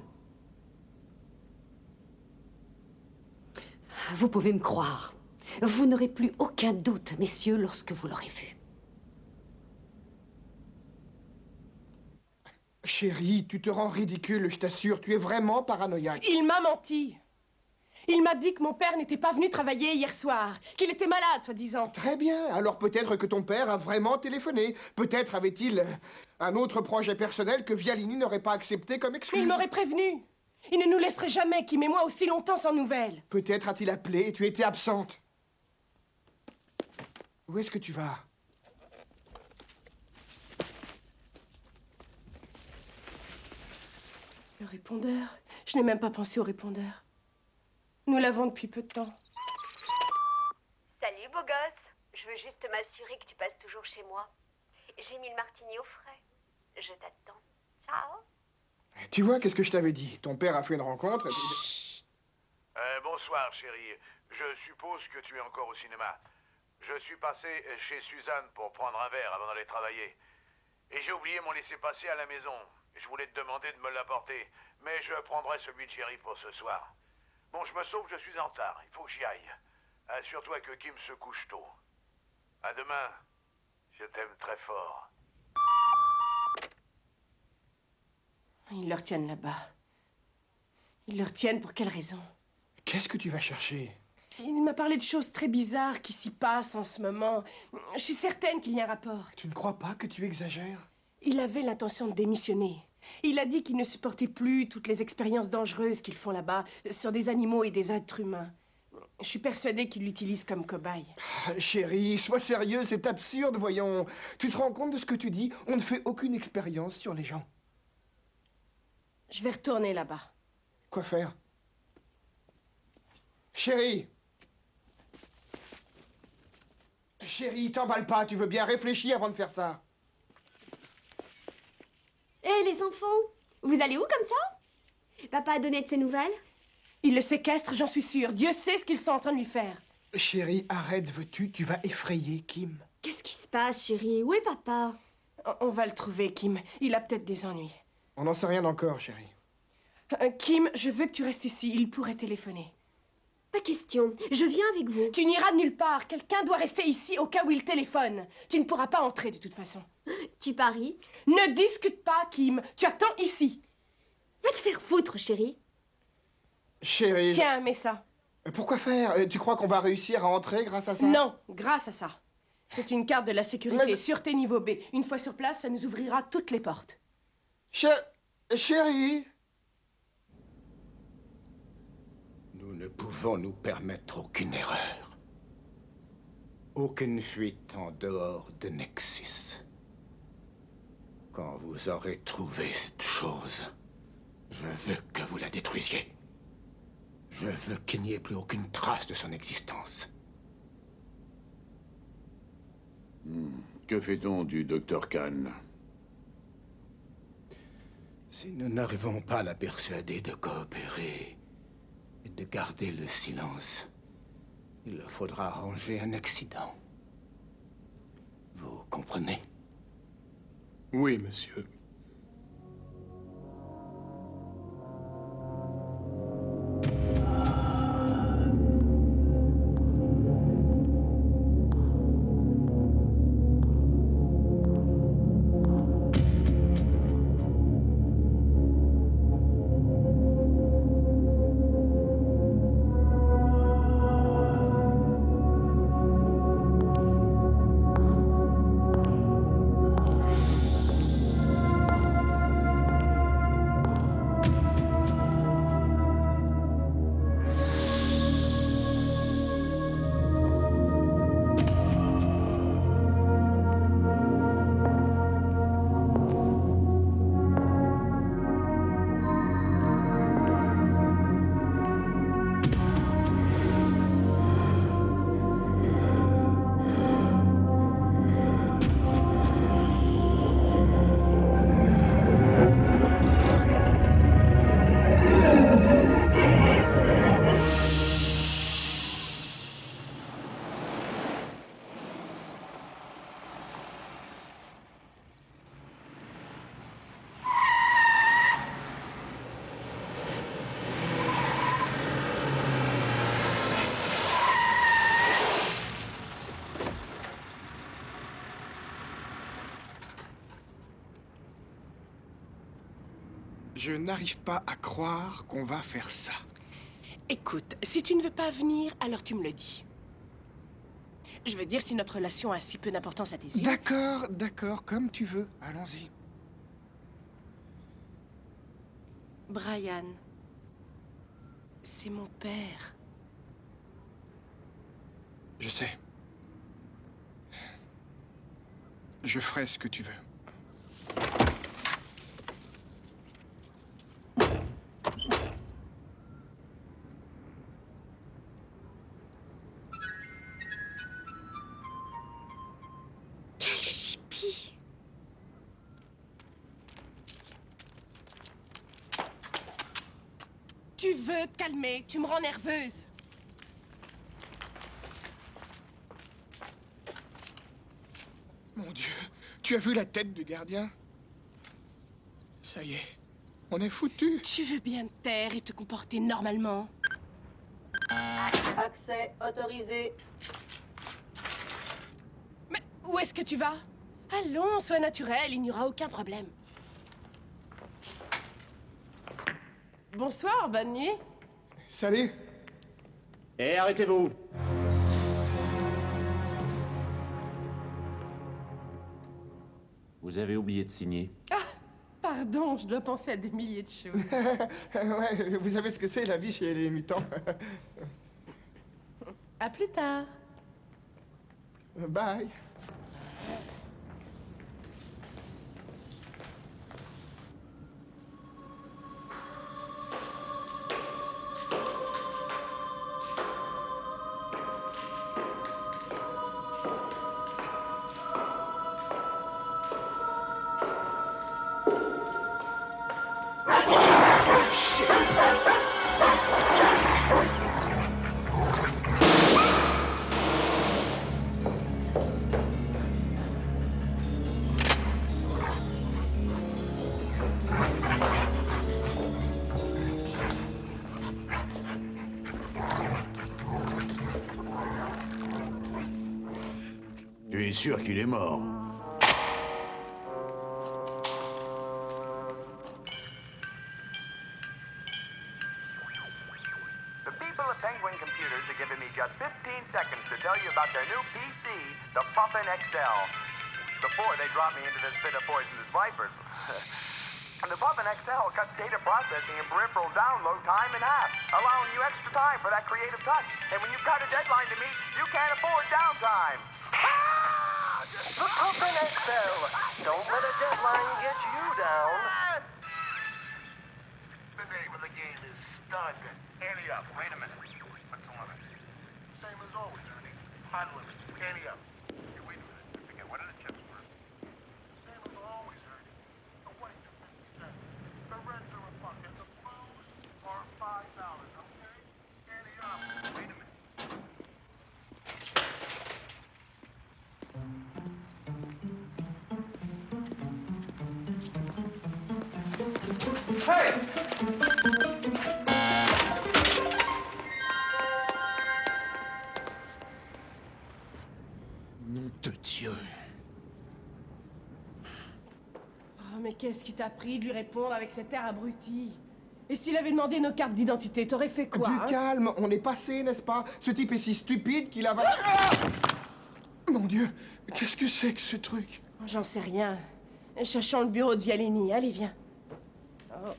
G: Vous pouvez me croire. Vous n'aurez plus aucun doute, messieurs, lorsque vous l'aurez vu.
E: Chérie, tu te rends ridicule, je t'assure, tu es vraiment paranoïaque.
D: Il m'a menti. Il m'a dit que mon père n'était pas venu travailler hier soir, qu'il était malade, soi-disant.
E: Très bien, alors peut-être que ton père a vraiment téléphoné. Peut-être avait-il un autre projet personnel que Vialini n'aurait pas accepté comme excuse.
D: Mais il m'aurait prévenu. Il ne nous laisserait jamais, Kim et moi, aussi longtemps sans nouvelles.
E: Peut-être a-t-il appelé et tu étais absente. Où est-ce que tu vas?
D: Le répondeur? Je n'ai même pas pensé au répondeur. Nous l'avons depuis peu de temps.
C: Salut, beau gosse. Je veux juste m'assurer que tu passes toujours chez moi. J'ai mis le martini au frais. Je t'attends. Ciao.
E: Tu vois, qu'est-ce que je t'avais dit? Ton père a fait une rencontre et...
J: Chut. Bonsoir, chérie. Je suppose que tu es encore au cinéma. Je suis passé chez Suzanne pour prendre un verre avant d'aller travailler. Et j'ai oublié mon laissez-passer à la maison. Je voulais te demander de me l'apporter, mais je prendrai celui de chérie pour ce soir. Bon, je me sauve, je suis en retard. Il faut que j'y aille. Assure-toi que Kim se couche tôt. À demain. Je t'aime très fort.
D: Ils le retiennent là-bas. Ils le retiennent pour quelle raison?
E: Qu'est-ce que tu vas chercher?
D: Il m'a parlé de choses très bizarres qui s'y passent en ce moment. Je suis certaine qu'il y a un rapport.
E: Tu ne crois pas que tu exagères?
D: Il avait l'intention de démissionner. Il a dit qu'il ne supportait plus toutes les expériences dangereuses qu'ils font là-bas sur des animaux et des êtres humains. Je suis persuadée qu'il l'utilise comme cobaye.
E: Ah, chérie, sois sérieuse, c'est absurde, voyons. Tu te rends compte de ce que tu dis? On ne fait aucune expérience sur les gens.
D: Je vais retourner là-bas.
E: Quoi faire? Chérie! Chérie, t'emballe pas, tu veux bien réfléchir avant de faire ça.
C: Hé, les enfants, vous allez où comme ça? Papa a donné de ses nouvelles?
D: Il le séquestre, j'en suis sûre. Dieu sait ce qu'ils sont en train de lui faire.
E: Chérie, arrête, veux-tu? Tu vas effrayer Kim.
C: Qu'est-ce qui se passe, chérie? Où est papa?
D: On va le trouver, Kim. Il a peut-être des ennuis.
E: On n'en sait rien encore, chérie.
D: Kim, je veux que tu restes ici. Il pourrait téléphoner.
C: Pas question. Je viens avec vous.
D: Tu n'iras nulle part. Quelqu'un doit rester ici au cas où il téléphone. Tu ne pourras pas entrer de toute façon.
C: Tu paries?
D: Ne discute pas, Kim. Tu attends ici.
C: Va te faire foutre, chérie.
E: Chérie...
D: Tiens, mets ça.
E: Pourquoi faire? Tu crois qu'on va réussir à entrer grâce à ça?
D: Non, grâce à ça. C'est une carte de la sécurité, sûreté niveau B. Une fois sur place, ça nous ouvrira toutes les portes.
E: Chérie...
F: Nous ne pouvons nous permettre aucune erreur. Aucune fuite en dehors de Nexus. Quand vous aurez trouvé cette chose, je veux que vous la détruisiez. Je veux qu'il n'y ait plus aucune trace de son existence.
J: Que fait-on du Dr. Khan?
F: Si nous n'arrivons pas à la persuader de coopérer et de garder le silence, il leur faudra arranger un accident. Vous comprenez?
K: Oui, monsieur.
E: Je n'arrive pas à croire qu'on va faire ça.
D: Écoute, si tu ne veux pas venir, alors tu me le dis. Je veux dire, si notre relation a si peu d'importance à tes yeux...
E: D'accord, d'accord, comme tu veux. Allons-y.
D: Brian, c'est mon père.
E: Je sais. Je ferai ce que tu veux.
D: Quel chipi! Tu veux te calmer, tu me rends nerveuse.
E: Mon Dieu, tu as vu la tête du gardien? Ça y est, on est foutu.
D: Tu veux bien te taire et te comporter normalement?
A: Accès autorisé.
D: Mais où est-ce que tu vas? Allons, sois naturel, il n'y aura aucun problème. Bonsoir, bonne nuit.
E: Salut.
L: Et arrêtez-vous. Vous avez oublié de signer.
D: Ah, pardon, je dois penser à des milliers de choses.
E: Ouais, vous savez ce que c'est la vie chez les mutants.
D: À plus tard.
E: Bye.
J: Tu es sûr qu'il est mort?
I: The people of Penguin Computers are giving me just 15 seconds to tell you about their new PC, the Puffin XL. Before they dropped me into this pit of poisonous vipers. And the Puffin XL cuts data processing and peripheral download time in half, allowing you extra time for that creative touch. And when you've got a deadline to meet, you can't afford downtime.
B: The Puffin XL. Don't let a deadline get you down.
I: The name of the game is Stud. Ante up. Wait a minute. What's the limit? Same as always, Ernie. Hot limit. Ante up. Hey, wait a minute. I forget. What are the chips worth? Same as always, Ernie. 20 to 50 cents. 30
B: Hey!
F: Nom de Dieu.
D: Oh, mais qu'est-ce qui t'a pris de lui répondre avec cet air abruti? Et s'il avait demandé nos cartes d'identité, t'aurais fait quoi?
E: Du
D: hein?
E: calme, on est passé, n'est-ce pas? Ce type est si stupide qu'il a... Ah! Mon Dieu, qu'est-ce que c'est que ce truc?
D: Oh, j'en sais rien. Cherchons le bureau de Vialini. Allez, viens. Oh.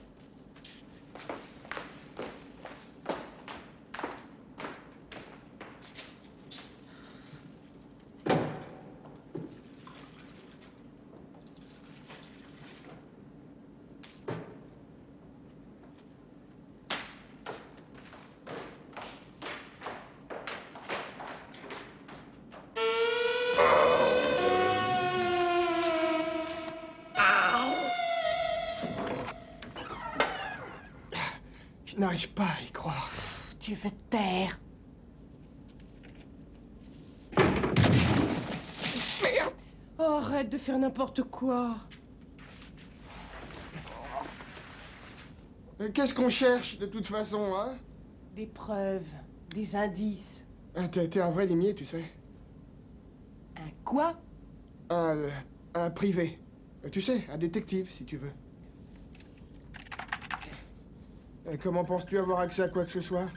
E: Je n'arrive pas à y croire.
D: Tu veux te taire?
E: Merde!
D: Oh, arrête de faire n'importe quoi.
E: Qu'est-ce qu'on cherche, de toute façon, hein?
D: Des preuves, des indices.
E: T'es un vrai limier, tu sais.
D: Un quoi?
E: Un privé. Tu sais, un détective, si tu veux. Comment penses-tu avoir accès à quoi que ce soit?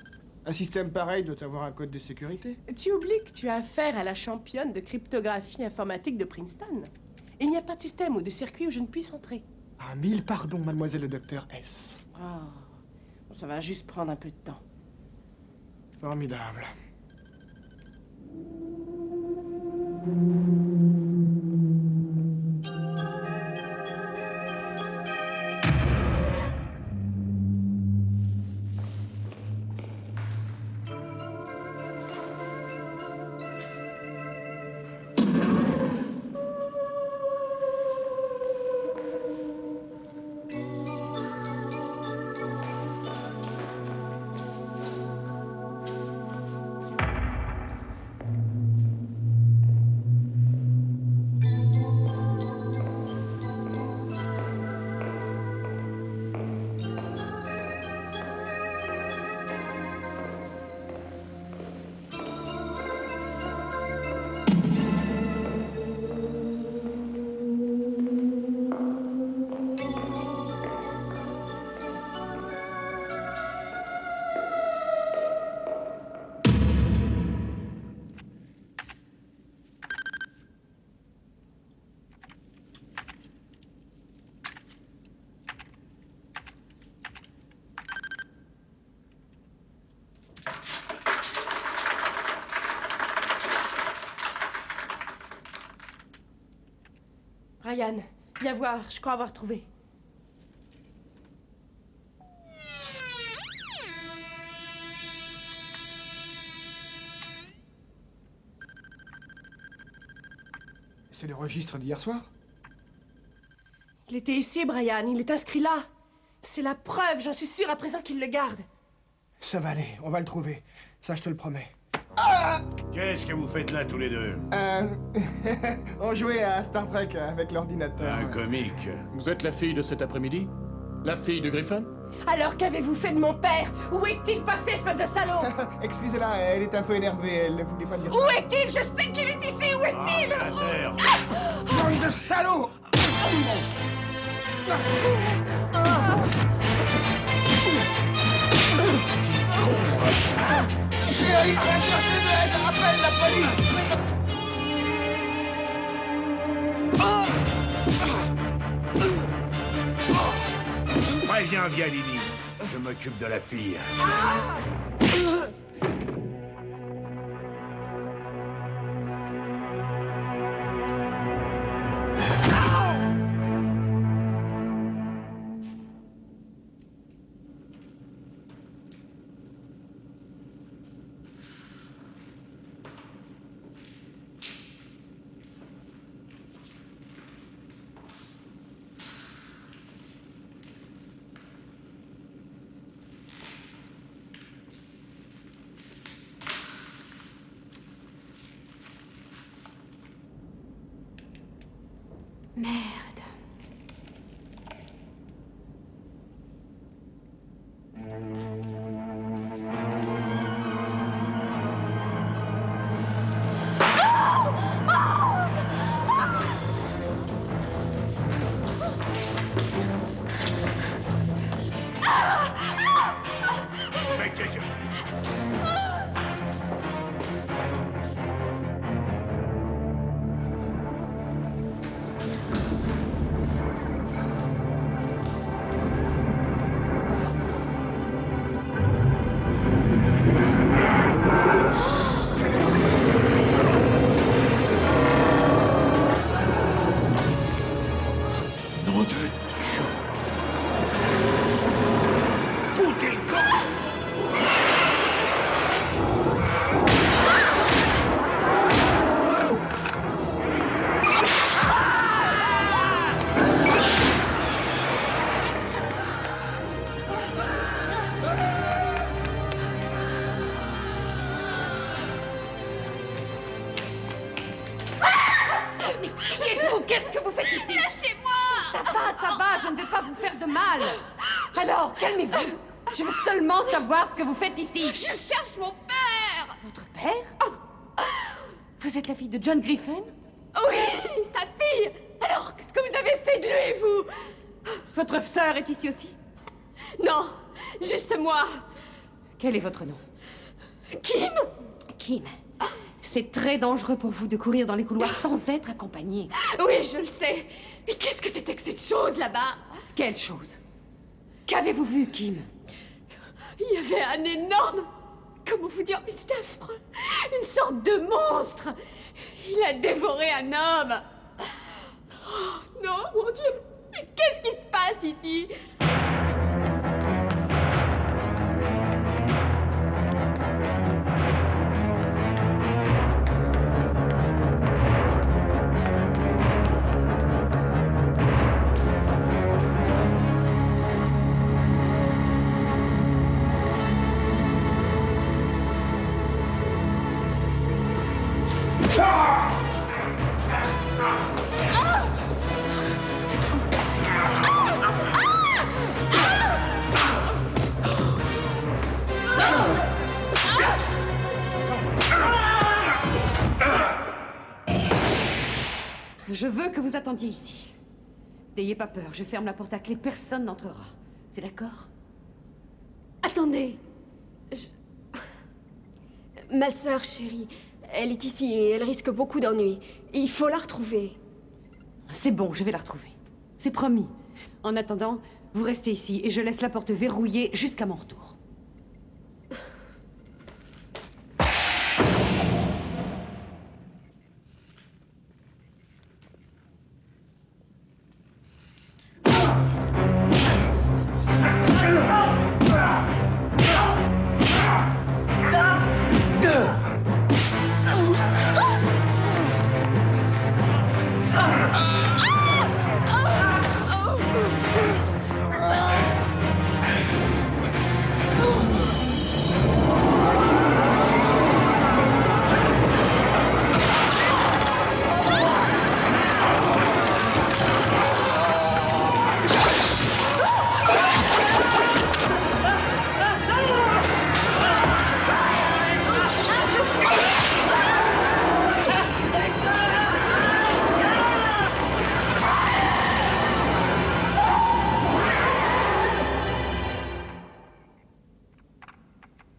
E: Un système pareil doit avoir un code de sécurité.
D: Tu oublies que tu as affaire à la championne de cryptographie informatique de Princeton. Il n'y a pas de système ou de circuit où je ne puisse entrer.
E: Ah, mille pardons, mademoiselle le docteur S.
D: Oh, ça va juste prendre un peu de temps.
E: Formidable.
D: Ryan, viens voir, je crois avoir trouvé.
E: C'est le registre d'hier soir?
D: Il était ici, Brian, il est inscrit là. C'est la preuve, j'en suis sûre à présent qu'il le garde.
E: Ça va aller, on va le trouver. Ça, je te le promets.
J: Qu'est-ce que vous faites là tous les deux?
E: On jouait à Star Trek avec l'ordinateur.
J: Un comique.
K: Vous êtes la fille de cet après-midi? La fille de Griffin?
D: Alors qu'avez-vous fait de mon père? Où est-il passé, espèce de salaud?
E: Excusez-la, elle est un peu énervée, elle ne voulait pas dire ça.
D: Où est-il? Je sais qu'il est ici, où est-il?
E: Bande de salauds! Chérie, va chercher de l'aide! Appelle la police!
J: Préviens Vialini. Je m'occupe de la fille.
N: Merde.
G: vous? Qu'est-ce que vous faites ici?
C: Lâchez-moi!
G: Ça va, je ne vais pas vous faire de mal. Alors, calmez-vous. Je veux seulement savoir ce que vous faites ici.
C: Je cherche mon père!
G: Votre père? Vous êtes la fille de John Griffin?
C: Oui, sa fille! Alors, qu'est-ce que vous avez fait de lui, vous?
G: Votre sœur est ici aussi?
C: Non, juste moi.
G: Quel est votre nom?
C: Kim?
G: Kim. C'est très dangereux pour vous de courir dans les couloirs sans être accompagné.
C: Oui, je le sais. Mais qu'est-ce que c'était que cette chose là-bas?
G: Quelle chose? Qu'avez-vous vu, Kim?
C: Il y avait un énorme... Comment vous dire? Mais c'était affreux. Une sorte de monstre. Il a dévoré un homme. Oh, non, mon Dieu. Mais qu'est-ce qui se passe ici?
G: Je veux que vous attendiez ici. N'ayez pas peur, je ferme la porte à clé, personne n'entrera. C'est d'accord?
O: Attendez. Ma sœur chérie, elle est ici et elle risque beaucoup d'ennuis. Il faut la retrouver.
G: C'est bon, je vais la retrouver. C'est promis. En attendant, vous restez ici et je laisse la porte verrouillée jusqu'à mon retour.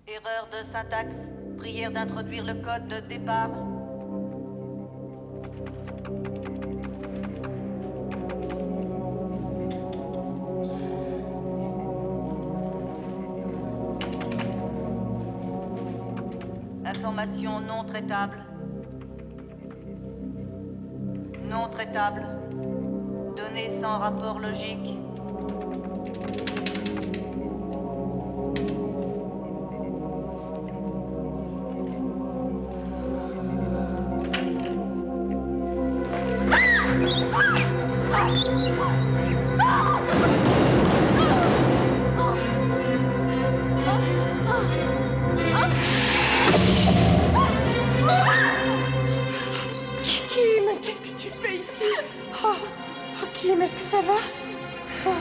A: Erreur de syntaxe. Prière d'introduire le code de départ. Information non traitable. Non traitable. Données sans rapport logique.
D: Kim, qu'est-ce que tu fais ici? Oh, Kim, est-ce que ça va? Oh.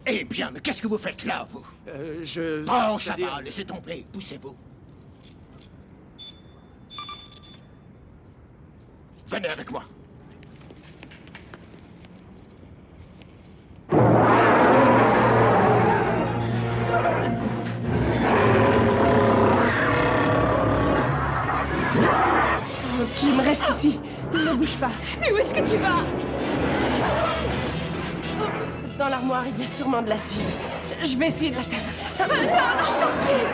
F: Eh bien, mais qu'est-ce que vous faites là, vous? Oh, ça va, laissez tomber, poussez-vous. Venez avec moi.
D: Oh, Kim, reste ici. Ne bouge pas.
O: Mais où est-ce que tu vas?
D: Dans l'armoire, il y a sûrement de l'acide. Je vais essayer de l'atteindre.
C: non, je t'en prie.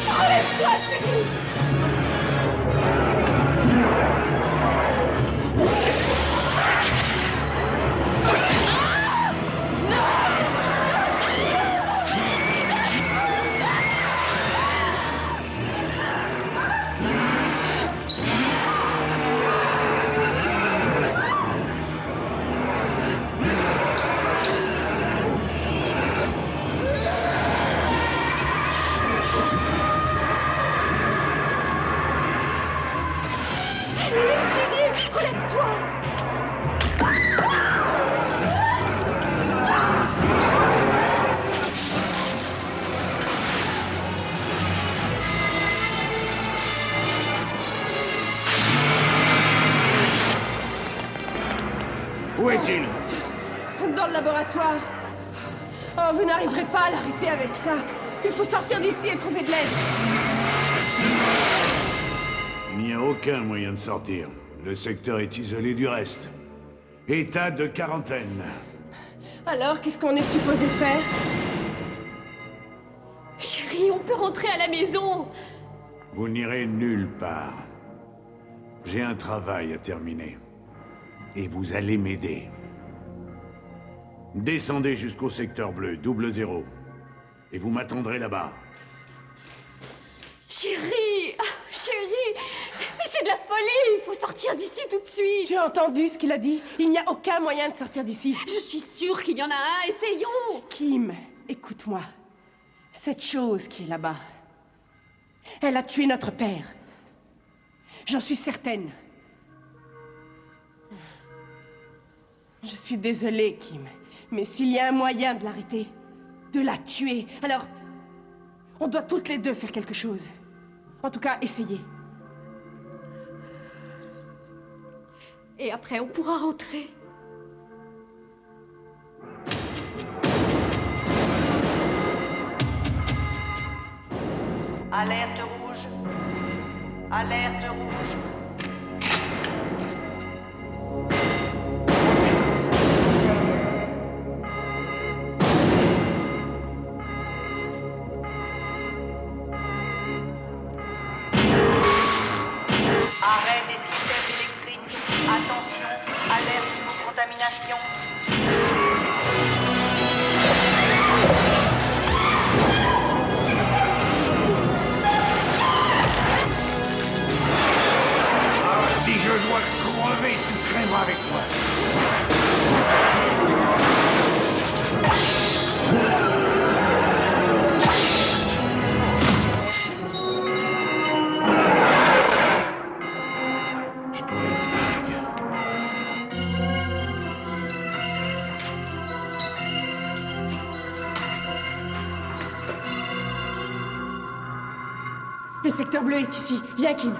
C: Relève-toi, chérie! Chérie, relève-toi!
J: Où est-il?
D: Dans le laboratoire. Oh, vous n'arriverez pas à l'arrêter avec ça. Il faut sortir d'ici et trouver de l'aide.
J: Il n'y a aucun moyen de sortir. Le secteur est isolé du reste. État de quarantaine.
D: Alors, qu'est-ce qu'on est supposé faire?
C: Chérie, on peut rentrer à la maison.
J: Vous n'irez nulle part. J'ai un travail à terminer. Et vous allez m'aider. Descendez jusqu'au secteur bleu, 00. Et vous m'attendrez là-bas.
C: Chérie, chérie, mais c'est de la folie. Il faut sortir d'ici tout de suite.
D: Tu as entendu ce qu'il a dit? Il n'y a aucun moyen de sortir d'ici.
C: Je suis sûre qu'il y en a un. Essayons.
D: Kim, écoute-moi. Cette chose qui est là-bas, elle a tué notre père. J'en suis certaine. Je suis désolée, Kim, mais s'il y a un moyen de l'arrêter, de la tuer, alors on doit toutes les deux faire quelque chose. En tout cas, essayer.
C: Et après, on pourra rentrer.
A: Alerte rouge. Alerte rouge. Arrêt des systèmes électriques. Attention, alerte hypocontamination.
D: Le secteur bleu est ici. Viens, Kim.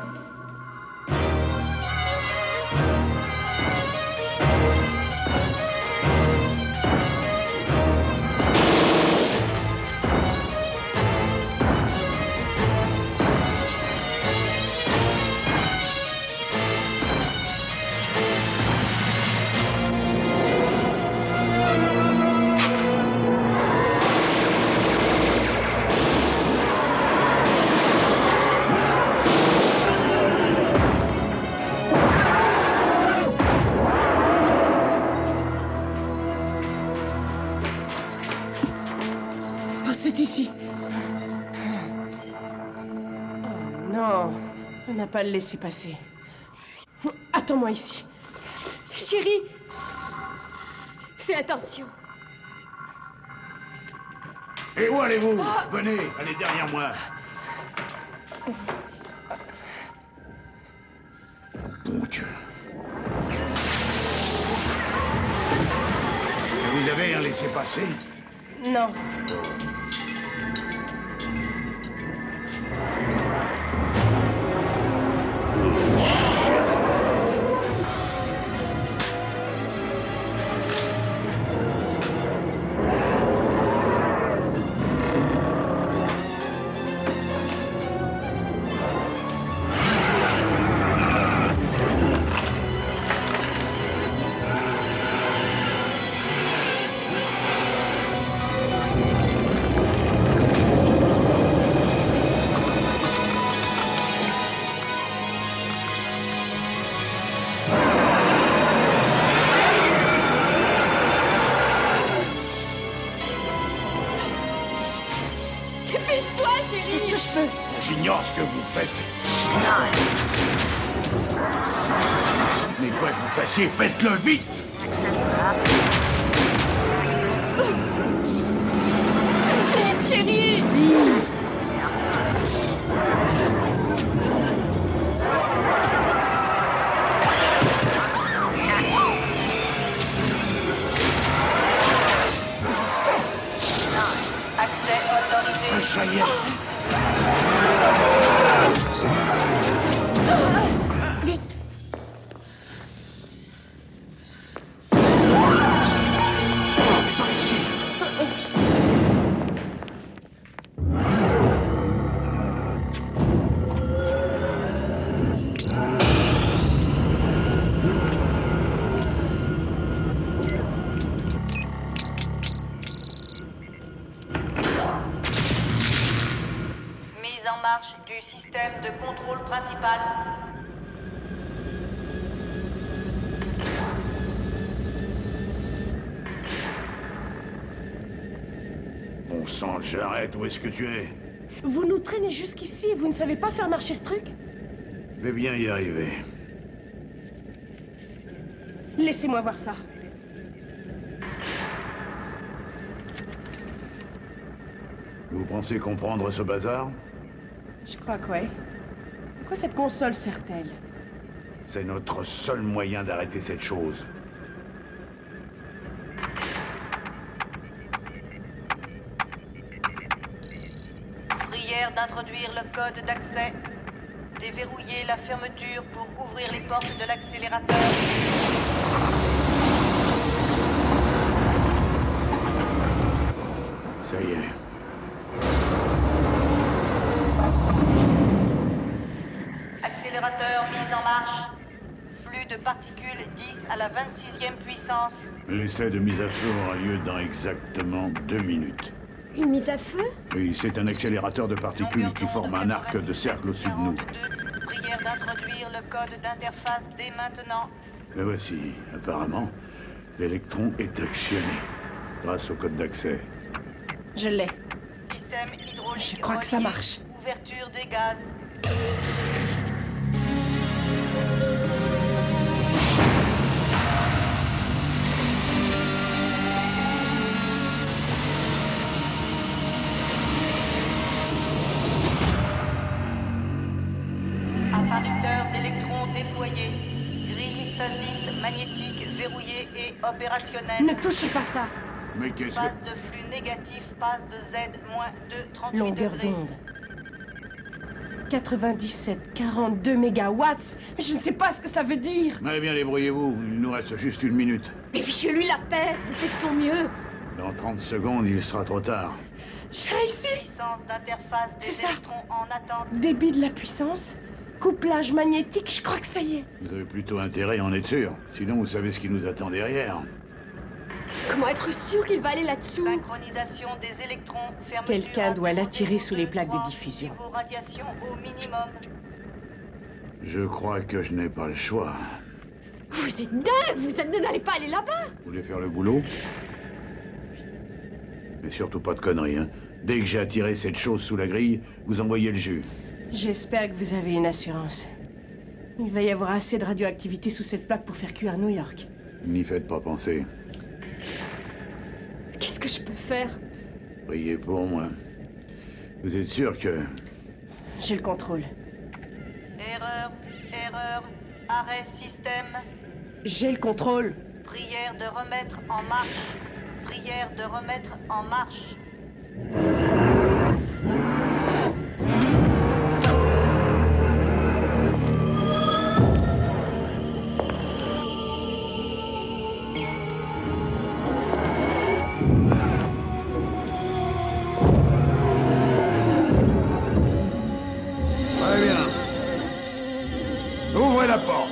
D: C'est ici. Oh non, on n'a pas à le laisser passer. Attends-moi ici.
O: Chérie, fais attention.
J: Et où allez-vous? Venez, allez derrière moi. Bon Dieu. Et vous avez un laissez-passer?
D: Non.
O: Dépêche-toi, chérie.
D: C'est ce que je peux.
J: J'ignore ce que vous faites. Mais quoi que vous fassiez, faites-le vite.
O: Vite, chérie.
A: Accès autorisé.
J: Ça y est.
D: Vite.
J: Par ici.
A: Mise en marche du système de contrôle principal.
J: Bon sang, j'arrête. Où est-ce que tu es?
D: Vous nous traînez jusqu'ici et vous ne savez pas faire marcher ce truc?
J: Je vais bien y arriver.
D: Laissez-moi voir ça.
J: Vous pensez comprendre ce bazar?
D: Je crois que ouais. À quoi cette console sert-elle?
J: C'est notre seul moyen d'arrêter cette chose.
A: Prière d'introduire le code d'accès. Déverrouiller la fermeture pour ouvrir les portes de l'accélérateur.
J: Ça y est.
A: Accélérateur mis en marche. Flux de particules 10 à la 26e puissance.
J: L'essai de mise à feu aura lieu dans exactement 2 minutes.
O: Une mise à feu?
J: Oui, c'est un accélérateur de particules qui forme un arc de cercle au-dessus de nous.
A: Prière d'introduire le code d'interface dès maintenant.
J: Et voici, apparemment, l'électron est actionné grâce au code d'accès.
D: Je l'ai.
A: Système hydraulique.
D: Je crois que ça
A: relié.
D: marche.
A: Ouverture des gaz. Interrupteur d'électrons déployé. Grille stasis magnétique verrouillée et opérationnelle.
D: Ne touchez pas ça.
J: Mais qu'est-ce
A: Phase de flux négatif, passe de Z, moins 2, 38
D: Longueur
A: degrés.
D: d'onde. 97, 42 mégawatts. Mais je ne sais pas ce que ça veut dire.
J: Eh bien, débrouillez-vous. Il nous reste juste 1 minute.
C: Mais fichez-lui la paix. Il fait de son mieux.
J: Dans 30 secondes, il sera trop tard.
D: J'ai réussi.
A: Puissance d'interface des
D: C'est ça.
A: électrons en attente.
D: Débit de la puissance, couplage magnétique, je crois que ça y est.
J: Vous avez plutôt intérêt à en être sûr. Sinon, vous savez ce qui nous attend derrière.
C: Comment être sûr qu'il va aller là-dessous?
A: Synchronisation des électrons. Fermeture
D: Quelqu'un doit
A: à
D: l'attirer
A: 0,2,
D: sous les plaques de
A: 3,
D: diffusion.
A: niveau radiation au minimum.
J: Je crois que je n'ai pas le choix.
C: Vous êtes dingue. Vous n'allez pas aller là-bas.
J: Vous voulez faire le boulot? Mais surtout pas de conneries, hein. Dès que j'ai attiré cette chose sous la grille, vous envoyez le jus.
D: J'espère que vous avez une assurance. Il va y avoir assez de radioactivité sous cette plaque pour faire cuire New York.
J: N'y faites pas penser.
C: Qu'est-ce que je peux faire?
J: Priez pour moi. Vous êtes sûr que...
D: J'ai le contrôle.
A: Erreur, erreur, arrêt système.
D: J'ai le contrôle.
A: Prière de remettre en marche. Prière de remettre en marche.
J: Très bien. Ouvrez la porte.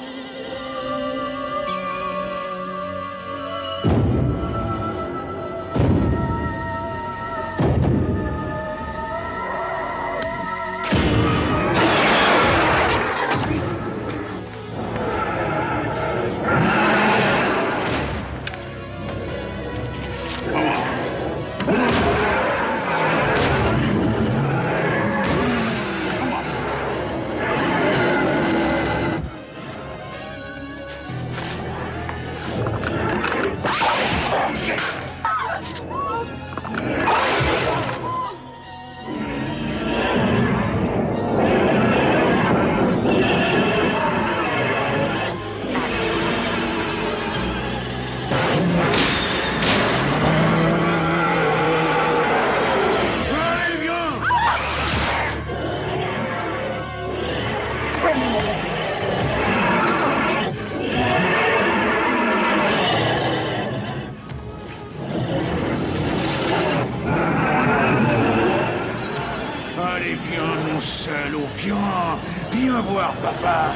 J: Allez, viens, mon salaud, viens. Viens voir, papa.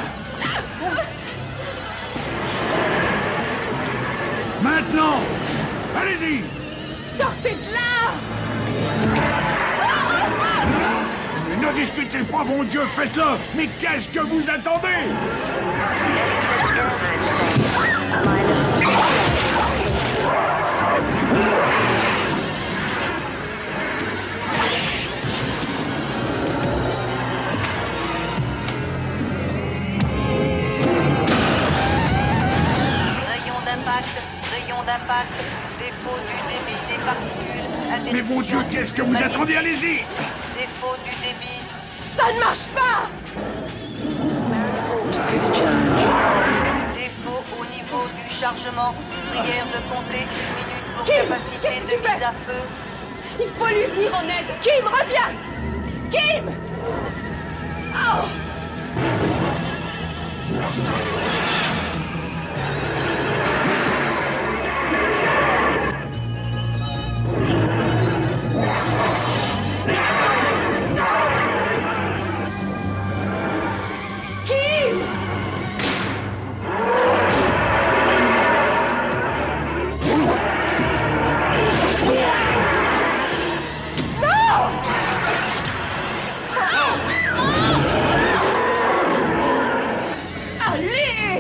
J: Maintenant. Allez-y.
D: Sortez de là!
J: Mais ne discutez pas, mon Dieu, faites-le. Mais qu'est-ce que vous attendez?
A: Rayon d'impact, défaut du débit des particules.
J: Mais mon Dieu, qu'est-ce que vous attendez? Allez-y!
A: Défaut du débit.
D: Ça ne marche pas!
A: Défaut au niveau du chargement. Prière de compter 1 minute pour
D: Kim,
A: capacité
D: qu'est-ce que
A: de
D: tu fais?
A: mise à feu.
C: Il faut lui venir en aide.
D: Kim, reviens! Kim! Oh! Kim! Allez!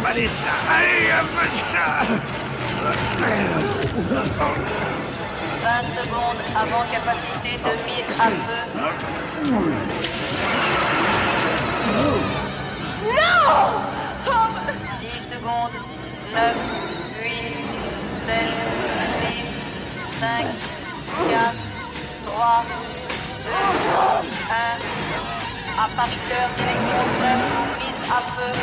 J: avalez ça. Allez, avalez ça.
A: 20 secondes avant capacité de mise à feu.
D: Non!
A: 10 secondes. 9, 8, 7, 6, 5, 4, 3, 2, 1. Appariteur d'électrons prêt pour mise à feu.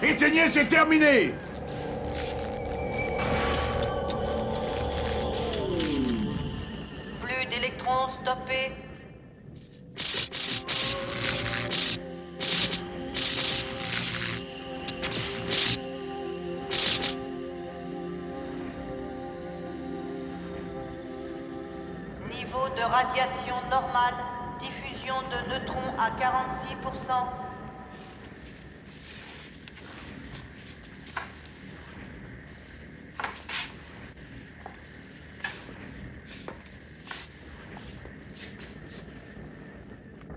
J: Éteignez, c'est terminé!
A: Flux d'électrons stoppé. Niveau de radiation normale. Diffusion de neutrons à 46%.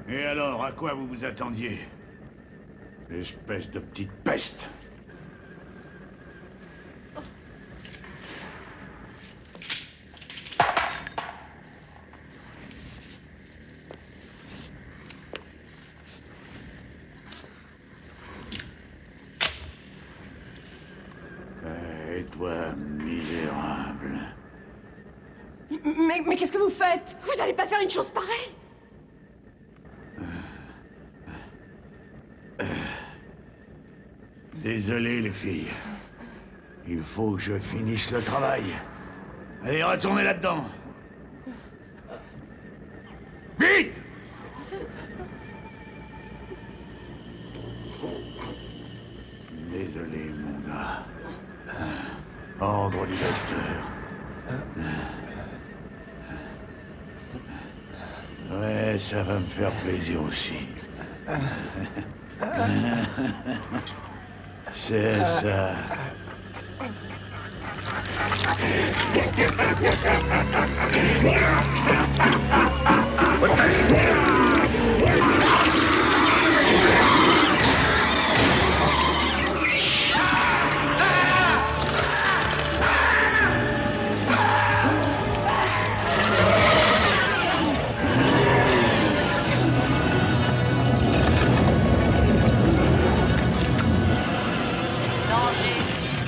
J: Et alors, à quoi vous vous attendiez? Espèce de petite peste! Et toi, misérable.
D: Mais qu'est-ce que vous faites?
C: Vous allez pas faire une chose pareille?
J: Désolé, les filles. Il faut que je finisse le travail. Allez, retournez là-dedans. Vite! Désolé, mon gars. Ordre du docteur. Ouais, ça va me faire plaisir aussi. C'est ça.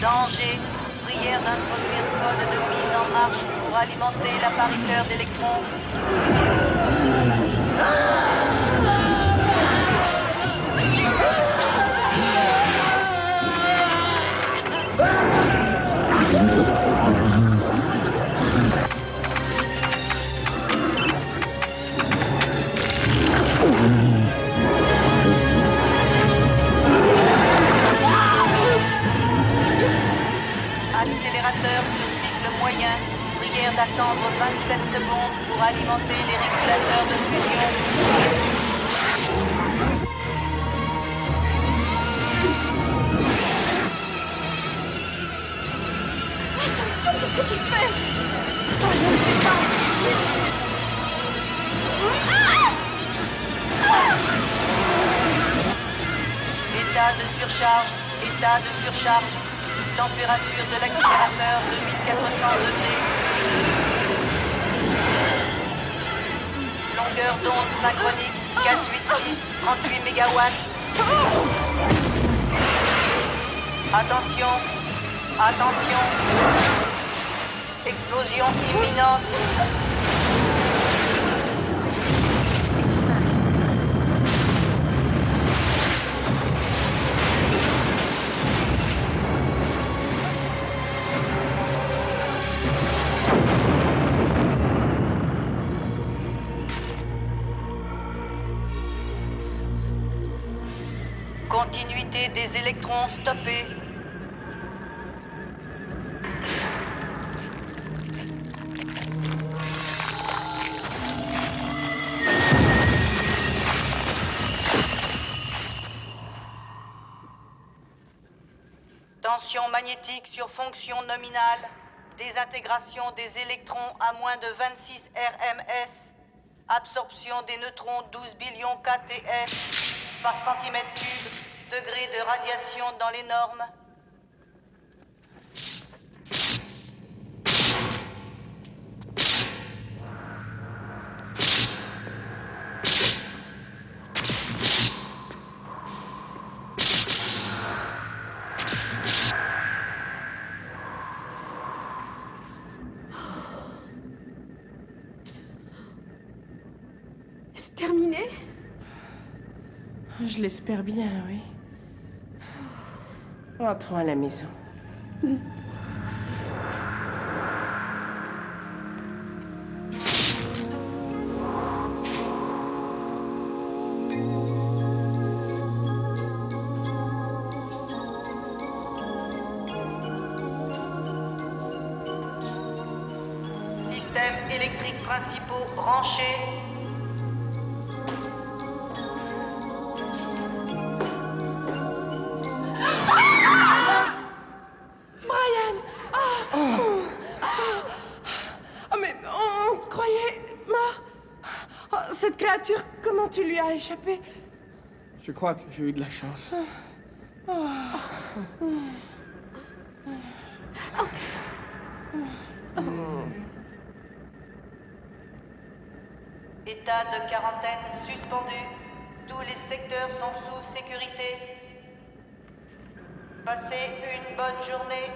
A: Danger. Prière d'introduire code de mise en marche pour alimenter l'appariteur d'électrons. Accélérateur sur cycle moyen. Prière d'attendre 27 secondes pour alimenter les régulateurs de fusion.
C: Attention, qu'est-ce que tu fais?
D: Oh, je ne sais pas.
A: État de surcharge. État de surcharge. Température de l'accélérateur de 1400 degrés. Longueur d'onde synchronique 486, 38 mégawatts. Attention, attention. Explosion imminente. Continuité des électrons stoppée. Tension magnétique sur fonction nominale. Désintégration des électrons à moins de 26 RMS. Absorption des neutrons 12 billions KTS par centimètre cube. Degré de radiation dans les normes.
O: C'est terminé?
D: Je l'espère bien, oui. Entrons à la maison.
A: Systèmes électriques principaux branchés.
D: Cette créature, comment tu lui as échappé?
E: Je crois que j'ai eu de la chance.
A: État de quarantaine suspendu. Tous les secteurs sont sous sécurité. Passez une bonne journée.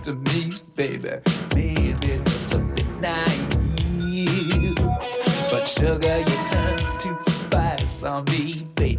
P: To me, baby, maybe just a bit naive, but sugar, you turn to spice on me, baby.